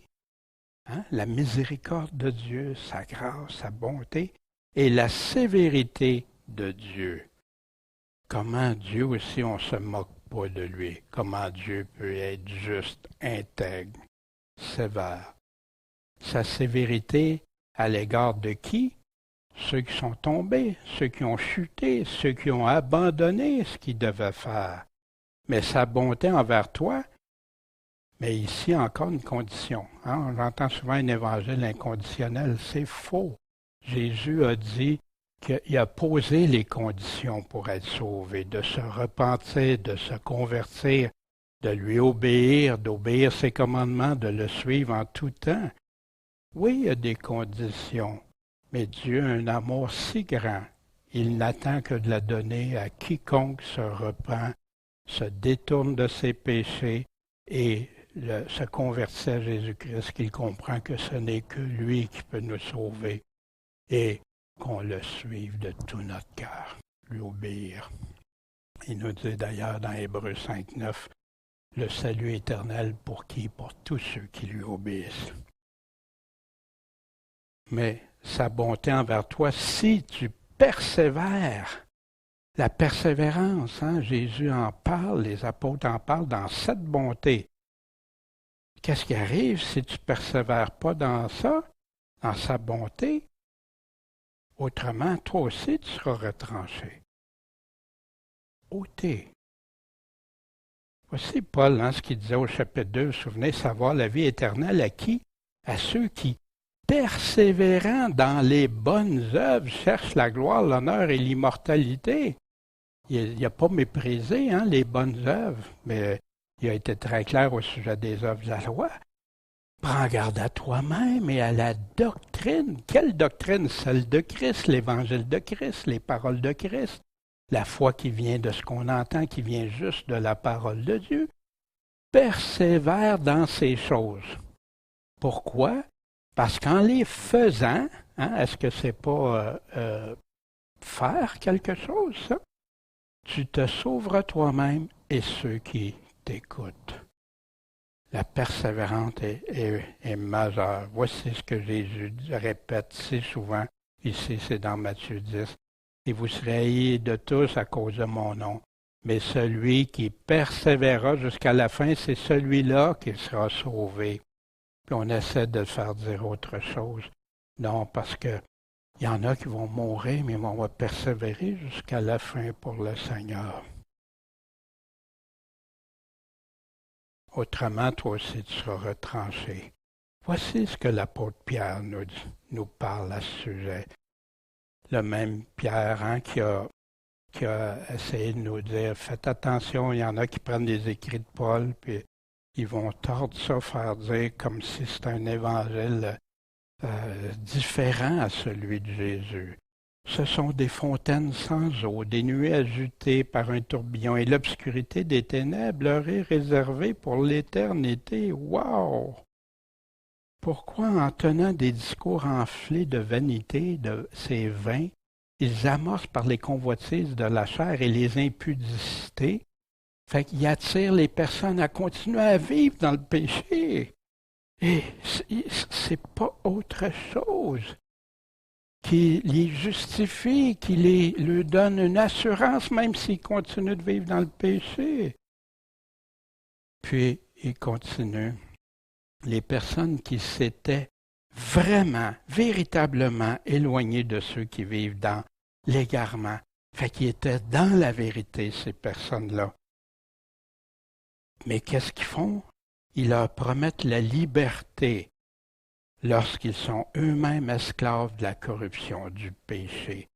hein, la miséricorde de Dieu, sa grâce, sa bonté et la sévérité de Dieu. Comment Dieu aussi, on ne se moque pas de lui. Comment Dieu peut être juste, intègre, sévère. Sa sévérité à l'égard de qui? Ceux qui sont tombés, ceux qui ont chuté, ceux qui ont abandonné ce qu'ils devaient faire. Mais sa bonté envers toi, mais ici encore une condition. Hein? On entend souvent un évangile inconditionnel, c'est faux. Jésus a dit qu'il a posé les conditions pour être sauvé, de se repentir, de se convertir, de lui obéir, d'obéir ses commandements, de le suivre en tout temps. Oui, il y a des conditions, mais Dieu a un amour si grand, il n'attend que de la donner à quiconque se repent, se détourne de ses péchés et se convertit à Jésus-Christ, qu'il comprend que ce n'est que lui qui peut nous sauver et qu'on le suive de tout notre cœur, lui obéir. Il nous dit d'ailleurs dans Hébreux 5.9, le salut éternel pour qui? Pour tous ceux qui lui obéissent. Mais sa bonté envers toi, si tu persévères, la persévérance, hein, Jésus en parle, les apôtres en parlent dans cette bonté. Qu'est-ce qui arrive si tu ne persévères pas dans ça, dans sa bonté? Autrement, toi aussi, tu seras retranché. Ôté. Voici Paul, hein, ce qu'il disait au chapitre 2, vous vous souvenez, savoir la vie éternelle à qui? À ceux qui, persévérant dans les bonnes œuvres, cherchent la gloire, l'honneur et l'immortalité. Il n'a pas méprisé hein, les bonnes œuvres, mais il a été très clair au sujet des œuvres de la loi. Prends garde à toi-même et à la doctrine. Quelle doctrine? Celle de Christ, l'évangile de Christ, les paroles de Christ. La foi qui vient de ce qu'on entend, qui vient juste de la parole de Dieu. persévère dans ces choses. Pourquoi? Parce qu'en les faisant, est-ce que c'est pas faire quelque chose, ça? Tu te sauveras toi-même et ceux qui t'écoutent. La persévérance est majeure. Voici ce que Jésus répète si souvent. Ici, c'est dans Matthieu 10. Et vous serez haïs de tous à cause de mon nom. Mais celui qui persévérera jusqu'à la fin, c'est celui-là qui sera sauvé. Puis on essaie de faire dire autre chose. Non, parce que il y en a qui vont mourir, mais on va persévérer jusqu'à la fin pour le Seigneur. Autrement, toi aussi, tu seras retranché. Voici ce que l'apôtre Pierre nous parle à ce sujet. Le même Pierre qui a essayé de nous dire, faites attention, il y en a qui prennent des écrits de Paul, puis ils vont tordre ça, faire dire comme si c'était un évangile différent à celui de Jésus. Ce sont des fontaines sans eau, des nuées agitées par un tourbillon, et l'obscurité des ténèbres leur est réservée pour l'éternité. Wow! Pourquoi, en tenant des discours enflés de vanité, de ces vains, ils amorcent par les convoitises de la chair et les impudicités, fait qu'ils attirent les personnes à continuer à vivre dans le péché. Et c'est pas autre chose qui les justifie, qui leur donne une assurance, même s'ils continuent de vivre dans le péché. Puis, il continue. Les personnes qui s'étaient vraiment, véritablement éloignées de ceux qui vivent dans l'égarement, fait qu'ils étaient dans la vérité, ces personnes-là. Mais qu'est-ce qu'ils font? Ils leur promettent la liberté lorsqu'ils sont eux-mêmes esclaves de la corruption, du péché,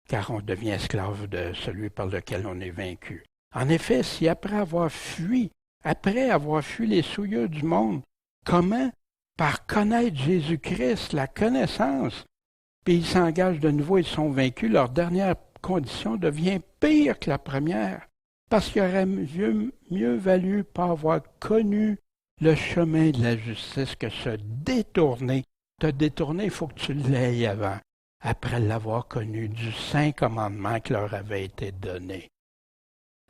car on devient esclave de celui par lequel on est vaincu. En effet, si après avoir fui les souillures du monde, comment? Par connaître Jésus-Christ, la connaissance, puis ils s'engagent de nouveau, ils sont vaincus, leur dernière condition devient pire que la première, parce qu'il aurait mieux valu pas avoir connu le chemin de la justice que se détourner. Te détourner, il faut que tu l'aies avant, après l'avoir connu du saint commandement qui leur avait été donné.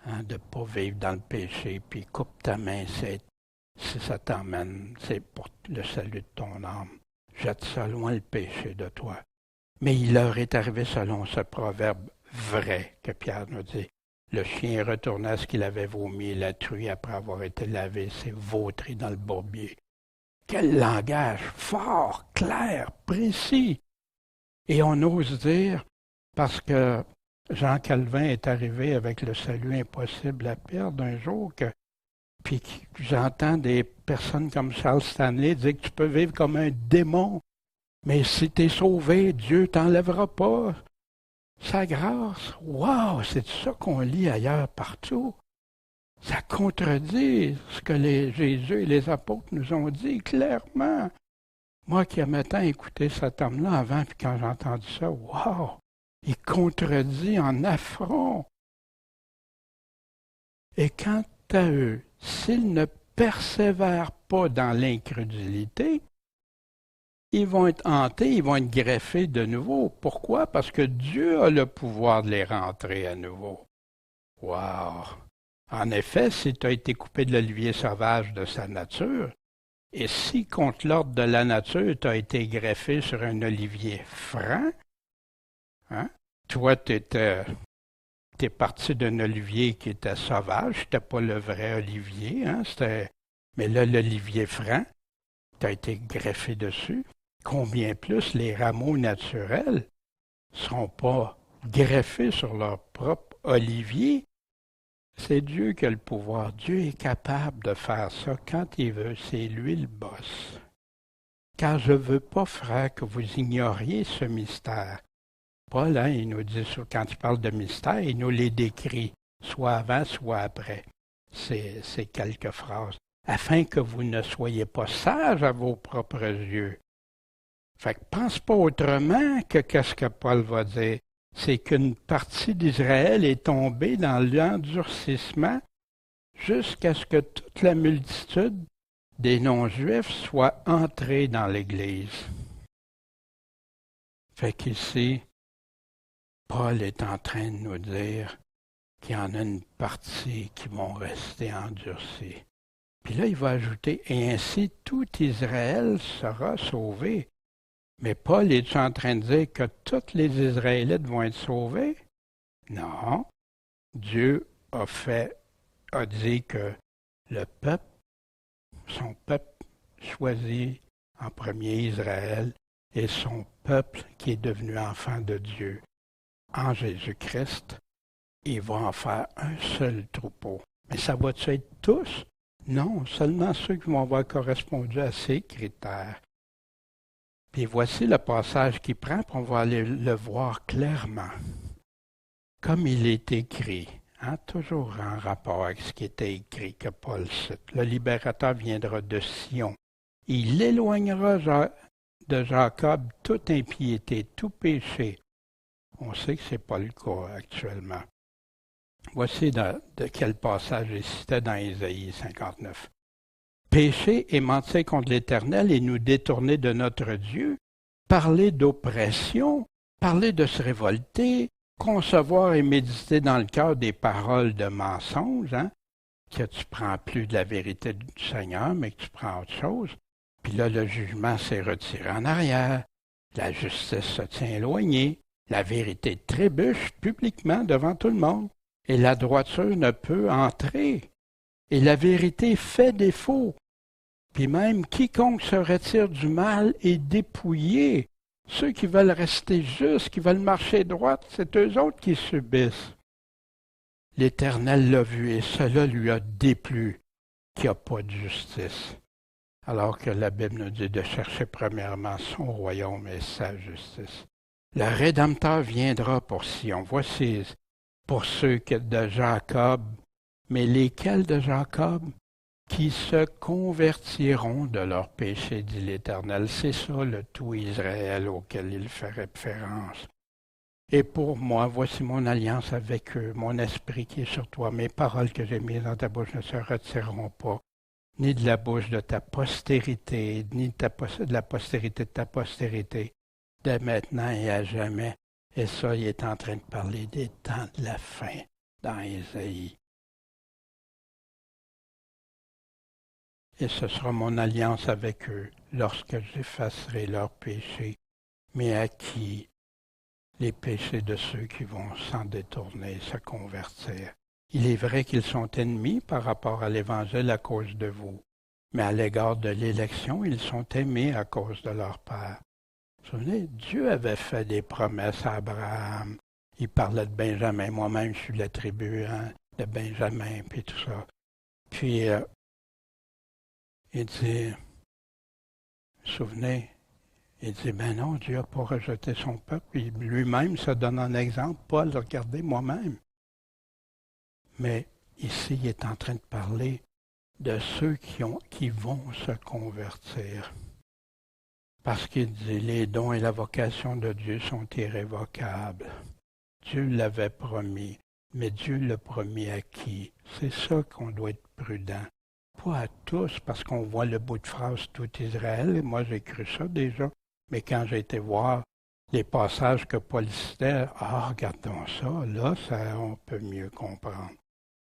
De ne pas vivre dans le péché, puis coupe ta main, si ça t'emmène, c'est pour le salut de ton âme. Jette ça loin le péché de toi. Mais il leur est arrivé selon ce proverbe vrai que Pierre nous dit. Le chien retourna à ce qu'il avait vomi, la truie, après avoir été lavée, s'est vautrée dans le bourbier. Quel langage fort, clair, précis! Et on ose dire, parce que Jean Calvin est arrivé avec le salut impossible à perdre un jour, puis j'entends des personnes comme Charles Stanley dire que tu peux vivre comme un démon, mais si tu es sauvé, Dieu ne t'enlèvera pas sa grâce. Wow! C'est ça qu'on lit ailleurs partout. Ça contredit ce que Jésus et les apôtres nous ont dit clairement. Moi qui aimais tant écouter cet homme-là avant, puis quand j'ai entendu ça, wow! Il contredit en affront. Et quant à eux, s'ils ne persévèrent pas dans l'incrédulité, ils vont être hantés, ils vont être greffés de nouveau. Pourquoi? Parce que Dieu a le pouvoir de les rentrer à nouveau. Wow! En effet, si tu as été coupé de l'olivier sauvage de sa nature, et si, contre l'ordre de la nature, tu as été greffé sur un olivier franc, toi, t'es parti d'un olivier qui était sauvage, c'était pas le vrai olivier, mais là, l'olivier franc, tu as été greffé dessus. Combien plus les rameaux naturels ne seront pas greffés sur leur propre olivier? C'est Dieu qui a le pouvoir. Dieu est capable de faire ça quand il veut. C'est lui le boss. Car je ne veux pas, frère, que vous ignoriez ce mystère. Paul, il nous dit, quand il parle de mystère, il nous les décrit, soit avant, soit après. C'est quelques phrases. Afin que vous ne soyez pas sages à vos propres yeux. Fait que pense pas autrement que qu'est-ce que Paul va dire. C'est qu'une partie d'Israël est tombée dans l'endurcissement jusqu'à ce que toute la multitude des non-juifs soit entrée dans l'Église. Fait qu'ici, Paul est en train de nous dire qu'il y en a une partie qui vont rester endurcis. Puis là, il va ajouter, et ainsi tout Israël sera sauvé. Mais Paul est en train de dire que tous les Israélites vont être sauvés? Non. Dieu a dit que le peuple, son peuple choisi en premier Israël, et son peuple qui est devenu enfant de Dieu en Jésus-Christ, il va en faire un seul troupeau. Mais ça va-tu être tous? Non, seulement ceux qui vont avoir correspondu à ces critères. Puis voici le passage qu'il prend, puis on va aller le voir clairement. Comme il est écrit, toujours en rapport avec ce qui était écrit que Paul cite, le libérateur viendra de Sion. Il éloignera de Jacob toute impiété, tout péché. On sait que ce n'est pas le cas actuellement. Voici de quel passage il citait dans Ésaïe 59. Pécher et mentir contre l'Éternel et nous détourner de notre Dieu, parler d'oppression, parler de se révolter, concevoir et méditer dans le cœur des paroles de mensonge, que tu prends plus de la vérité du Seigneur, mais que tu prends autre chose. Puis là, le jugement s'est retiré en arrière, la justice se tient éloignée, la vérité trébuche publiquement devant tout le monde, et la droiture ne peut entrer, et la vérité fait défaut. Puis même quiconque se retire du mal est dépouillé. Ceux qui veulent rester justes, qui veulent marcher droit, c'est eux autres qui subissent. L'Éternel l'a vu et cela lui a déplu qu'il n'y a pas de justice. Alors que la Bible nous dit de chercher premièrement son royaume et sa justice. Le Rédempteur viendra pour Sion. Voici pour ceux de Jacob. Mais lesquels de Jacob? Qui se convertiront de leurs péchés, dit l'Éternel. C'est ça le tout Israël auquel il fait référence. Et pour moi, voici mon alliance avec eux, mon esprit qui est sur toi, mes paroles que j'ai mises dans ta bouche ne se retireront pas, ni de la bouche de ta postérité, ni de la postérité de ta postérité, de maintenant et à jamais. Et ça, il est en train de parler des temps de la fin dans Ésaïe. Et ce sera mon alliance avec eux lorsque j'effacerai leurs péchés, mais à qui les péchés de ceux qui vont s'en détourner, se convertir. Il est vrai qu'ils sont ennemis par rapport à l'Évangile à cause de vous, mais à l'égard de l'élection, ils sont aimés à cause de leur Père. Vous vous souvenez, Dieu avait fait des promesses à Abraham. Il parlait de Benjamin. Moi-même, je suis la tribu de Benjamin, puis tout ça. Puis, il dit, vous vous souvenez, il dit, ben non, Dieu n'a pas rejeté son peuple. Il lui-même se donne un exemple. Paul, regardez moi-même. Mais ici, il est en train de parler de ceux qui vont se convertir. Parce qu'il dit, les dons et la vocation de Dieu sont irrévocables. Dieu l'avait promis, mais Dieu l'a promis à qui? C'est ça qu'on doit être prudent. Pas à tous, parce qu'on voit le bout de phrase tout Israël, et moi j'ai cru ça déjà, mais quand j'ai été voir les passages que Paul citait, regardons ça, là, on peut mieux comprendre.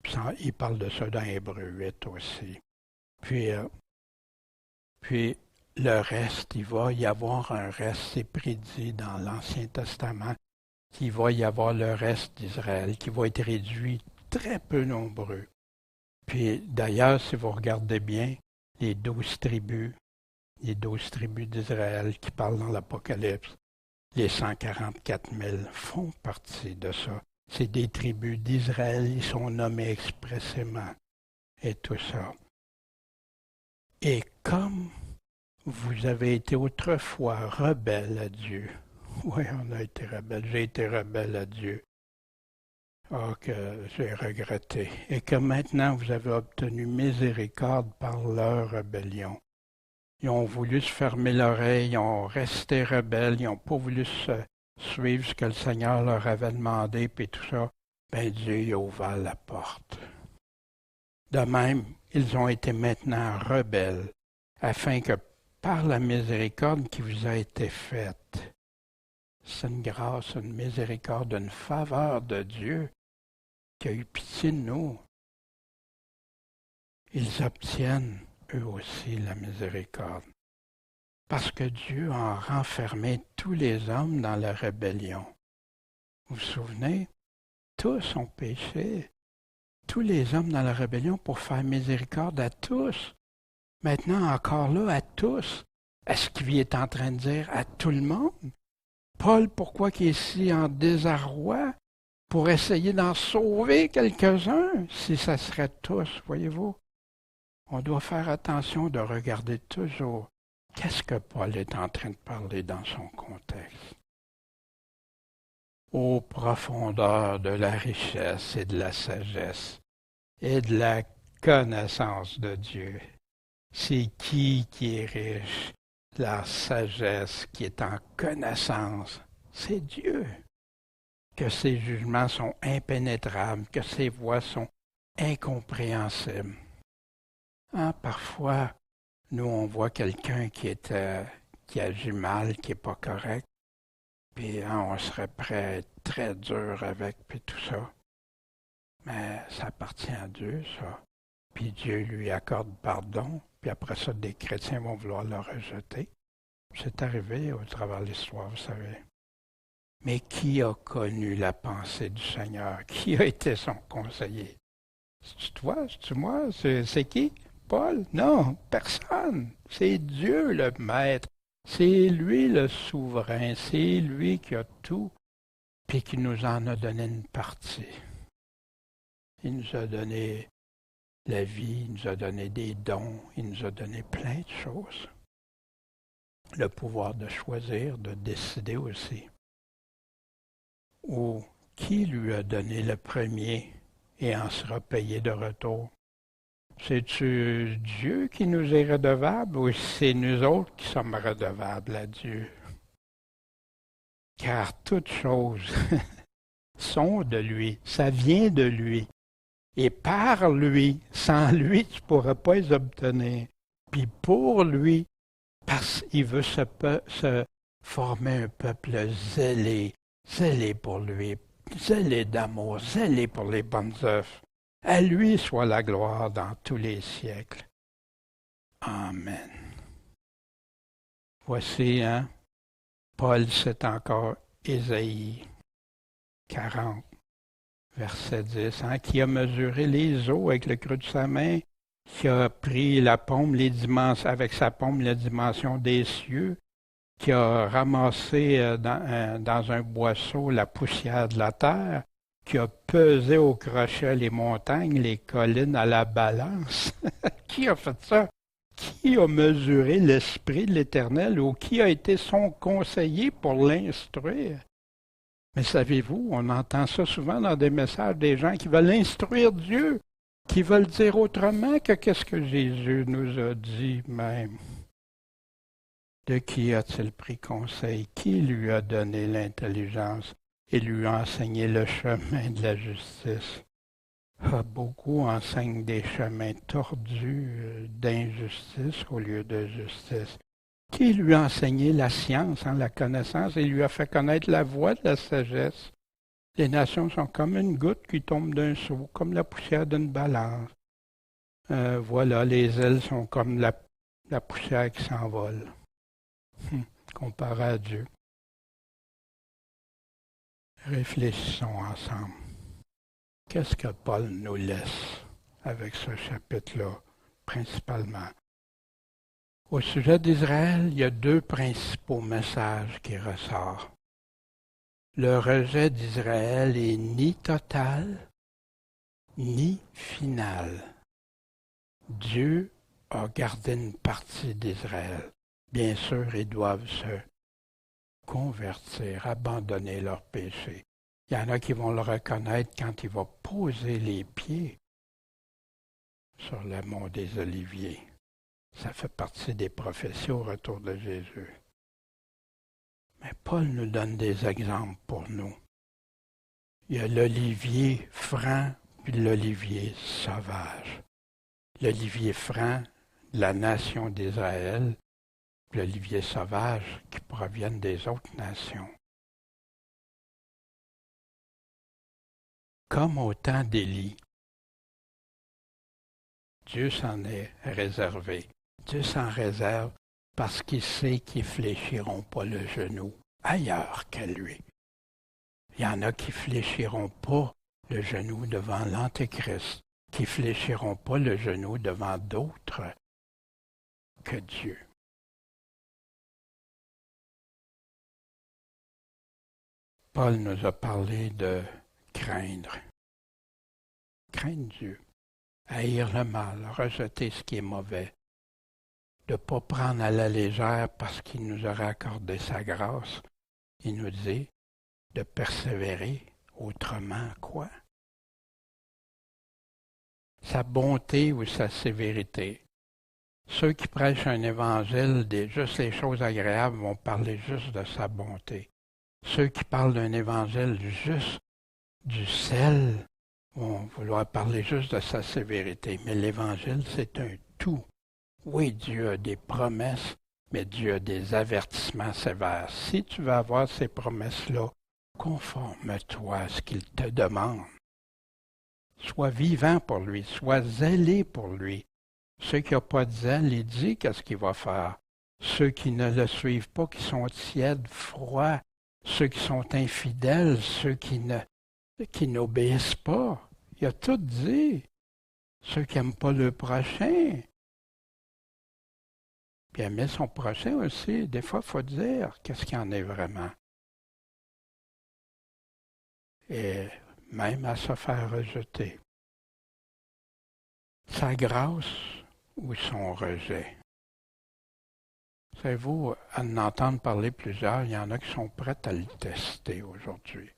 Puis il parle de ça dans Hébreux 8 aussi. Puis le reste, il va y avoir un reste, c'est prédit dans l'Ancien Testament, qu'il va y avoir le reste d'Israël, qui va être réduit très peu nombreux. Puis d'ailleurs, si vous regardez bien, les 12 tribus d'Israël qui parlent dans l'Apocalypse, les 144 000 font partie de ça. C'est des tribus d'Israël, ils sont nommés expressément, et tout ça. Et comme vous avez été autrefois rebelles à Dieu, oui, on a été rebelles, j'ai été rebelle à Dieu, que j'ai regretté, et que maintenant vous avez obtenu miséricorde par leur rébellion. Ils ont voulu se fermer l'oreille, ils ont resté rebelles, ils n'ont pas voulu suivre ce que le Seigneur leur avait demandé, puis tout ça. Ben Dieu il a ouvert la porte. De même, ils ont été maintenant rebelles, afin que par la miséricorde qui vous a été faite, c'est une grâce, une miséricorde, une faveur de Dieu qui a eu pitié de nous. Ils obtiennent eux aussi la miséricorde. Parce que Dieu a renfermé tous les hommes dans la rébellion. Vous vous souvenez? Tous ont péché. Tous les hommes dans la rébellion pour faire miséricorde à tous. Maintenant, encore là, à tous. Est-ce qu'il est en train de dire à tout le monde? Paul, pourquoi il est ici en désarroi? Pour essayer d'en sauver quelques-uns, si ça serait tous, voyez-vous? On doit faire attention de regarder toujours qu'est-ce que Paul est en train de parler dans son contexte. Aux profondeurs de la richesse et de la sagesse et de la connaissance de Dieu. C'est qui est riche? La sagesse qui est en connaissance, c'est Dieu. Que ses jugements sont impénétrables, que ses voies sont incompréhensibles. Parfois, nous, on voit quelqu'un qui agit mal, qui n'est pas correct, puis on serait prêt à être très dur avec, puis tout ça. Mais ça appartient à Dieu, ça. Puis Dieu lui accorde pardon, puis après ça, des chrétiens vont vouloir le rejeter. C'est arrivé au travers de l'histoire, vous savez. Mais qui a connu la pensée du Seigneur? Qui a été son conseiller? C'est toi? C'est moi? C'est qui? Paul? Non, personne. C'est Dieu le Maître. C'est lui le souverain. C'est lui qui a tout, puis qui nous en a donné une partie. Il nous a donné la vie, il nous a donné des dons, il nous a donné plein de choses. Le pouvoir de choisir, de décider aussi. Ou qui lui a donné le premier et en sera payé de retour? C'est-tu Dieu qui nous est redevable ou c'est nous autres qui sommes redevables à Dieu? Car toutes choses sont de lui, ça vient de lui. Et par lui, sans lui, tu ne pourras pas les obtenir. Puis pour lui, parce qu'il veut se former un peuple zélé, zélé pour lui, zélé d'amour, zélé pour les bonnes œuvres. À lui soit la gloire dans tous les siècles. Amen. Voici, Paul, c'est encore Ésaïe 40, verset 10, qui a mesuré les eaux avec le creux de sa main, qui a pris la paume, avec sa paume la dimension des cieux, qui a ramassé dans un boisseau la poussière de la terre, qui a pesé au crochet les montagnes, les collines à la balance. Qui a fait ça? Qui a mesuré l'Esprit de l'Éternel ou qui a été son conseiller pour l'instruire? Mais savez-vous, on entend ça souvent dans des messages des gens qui veulent instruire Dieu, qui veulent dire autrement que qu'est-ce que Jésus nous a dit même. De qui a-t-il pris conseil? Qui lui a donné l'intelligence et lui a enseigné le chemin de la justice? Beaucoup enseignent des chemins tordus d'injustice au lieu de justice. Qui lui a enseigné la science, la connaissance, et lui a fait connaître la voie de la sagesse? Les nations sont comme une goutte qui tombe d'un seau, comme la poussière d'une balance. Voilà, les ailes sont comme la poussière qui s'envole. Comparé à Dieu. Réfléchissons ensemble. Qu'est-ce que Paul nous laisse avec ce chapitre-là, principalement? Au sujet d'Israël, il y a deux principaux messages qui ressortent. Le rejet d'Israël est ni total, ni final. Dieu a gardé une partie d'Israël. Bien sûr, ils doivent se convertir, abandonner leurs péchés. Il y en a qui vont le reconnaître quand il va poser les pieds sur le mont des Oliviers. Ça fait partie des prophéties au retour de Jésus. Mais Paul nous donne des exemples pour nous. Il y a l'olivier franc puis l'olivier sauvage. l'olivier franc de la nation d'Israël, l'olivier sauvage qui proviennent des autres nations. Comme au temps d'Élie, Dieu s'en est réservé. Dieu s'en réserve parce qu'il sait qu'ils ne fléchiront pas le genou ailleurs qu'à lui. Il y en a qui ne fléchiront pas le genou devant l'Antéchrist, qui ne fléchiront pas le genou devant d'autres que Dieu. Paul nous a parlé de craindre. Craindre Dieu. Haïr le mal, rejeter ce qui est mauvais. De ne pas prendre à la légère parce qu'il nous aurait accordé sa grâce. Il nous dit de persévérer. Autrement, quoi? Sa bonté ou sa sévérité. Ceux qui prêchent un évangile, juste les choses agréables, vont parler juste de sa bonté. Ceux qui parlent d'un évangile juste du sel vont vouloir parler juste de sa sévérité. Mais l'évangile, c'est un tout. Oui, Dieu a des promesses, mais Dieu a des avertissements sévères. Si tu veux avoir ces promesses-là, conforme-toi à ce qu'il te demande. Sois vivant pour lui, sois zélé pour lui. Ceux qui n'ont pas de zèle, il dit qu'est-ce qu'il va faire. Ceux qui ne le suivent pas, qui sont tièdes, froids, ceux qui sont infidèles, ceux qui n'obéissent pas. Il a tout dit. Ceux qui n'aiment pas le prochain. Puis aimer son prochain aussi. Des fois, il faut dire qu'est-ce qu'il y en est vraiment. Et même à se faire rejeter. Sa grâce ou son rejet. Savez-vous, à en entendre parler plusieurs, il y en a qui sont prêts à le tester aujourd'hui.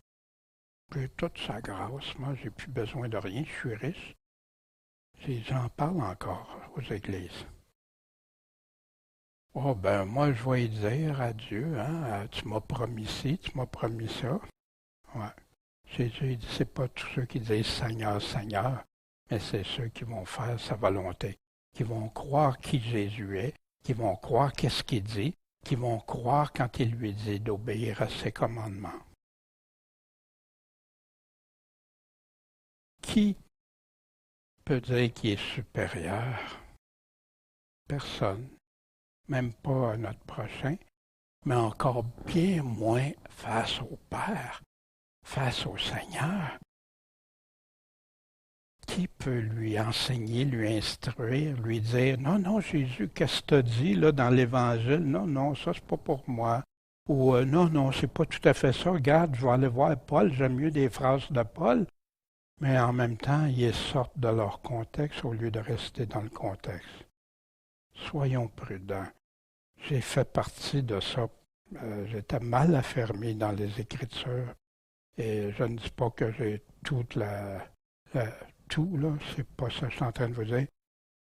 J'ai toute sa grâce, moi, j'ai plus besoin de rien, je suis riche. J'en parle encore aux églises. Oh ben, moi, je vais dire à Dieu, hein, tu m'as promis ci, tu m'as promis ça. Ouais. Jésus, il dit, c'est pas tous ceux qui disent Seigneur, Seigneur, mais c'est ceux qui vont faire sa volonté, qui vont croire qui Jésus est, qui vont croire qu'est-ce qu'il dit, qui vont croire quand il lui dit d'obéir à ses commandements. Qui peut dire qu'il est supérieur? Personne, même pas à notre prochain, mais encore bien moins face au Père, face au Seigneur. Qui peut lui enseigner, lui instruire, lui dire « Non, non, Jésus, qu'est-ce que tu as dit là, dans l'Évangile? Non, non, ça, c'est pas pour moi. » Ou « Non, non, c'est pas tout à fait ça. Regarde, je vais aller voir Paul, j'aime mieux des phrases de Paul. » Mais en même temps, ils sortent de leur contexte au lieu de rester dans le contexte. Soyons prudents. J'ai fait partie de ça. J'étais mal affermi dans les Écritures. Et je ne dis pas que j'ai toute tout, là, c'est pas ça que je suis en train de vous dire,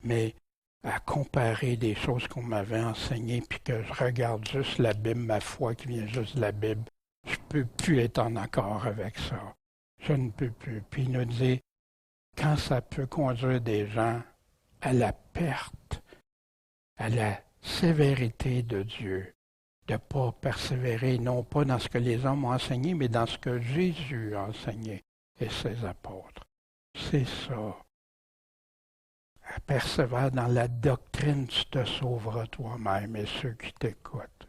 mais à comparer des choses qu'on m'avait enseignées, puis que je regarde juste la Bible, ma foi qui vient juste de la Bible, je ne peux plus être en accord avec ça. Je ne peux plus. Puis il nous dit, quand ça peut conduire des gens à la perte, à la sévérité de Dieu, de ne pas persévérer, non pas dans ce que les hommes ont enseigné, mais dans ce que Jésus a enseigné et ses apôtres. C'est ça. Persévère dans la doctrine, tu te sauveras toi-même et ceux qui t'écoutent.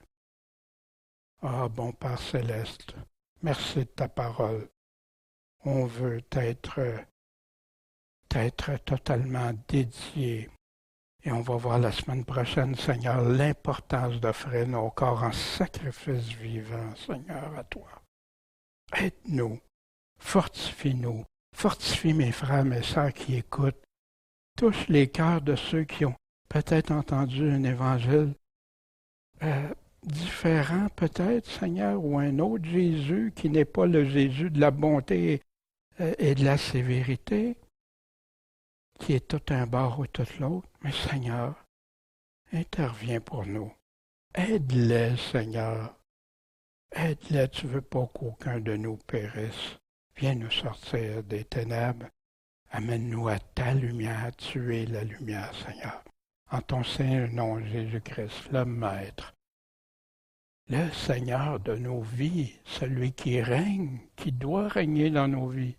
Ah, bon Père céleste, merci de ta parole. On veut t'être totalement dédié. Et on va voir la semaine prochaine, Seigneur, l'importance d'offrir nos corps en sacrifice vivant, Seigneur, à toi. Aide-nous, fortifie-nous. Fortifie mes frères, mes sœurs qui écoutent. Touche les cœurs de ceux qui ont peut-être entendu un évangile différent, peut-être, Seigneur, ou un autre Jésus qui n'est pas le Jésus de la bonté et de la sévérité, qui est tout un bord ou tout l'autre. Mais Seigneur, interviens pour nous. Aide-les, Seigneur. Aide-les, tu ne veux pas qu'aucun de nous périsse. Viens nous sortir des ténèbres Amène-nous à ta lumière, tu es la lumière, Seigneur. En ton saint nom, Jésus-Christ, le Maître, le Seigneur de nos vies, celui qui règne, qui doit régner dans nos vies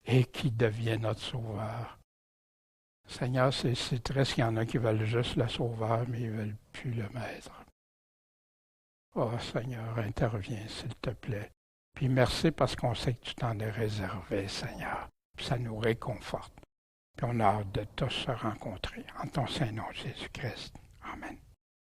et qui devient notre Sauveur. Seigneur, c'est triste qu'il y en a qui veulent juste le Sauveur, mais ils ne veulent plus le Maître. Oh Seigneur, interviens, s'il te plaît. Puis merci parce qu'on sait que tu t'en es réservé, Seigneur. Puis ça nous réconforte. Puis on a hâte de tous se rencontrer. En ton Saint-Nom, Jésus-Christ. Amen.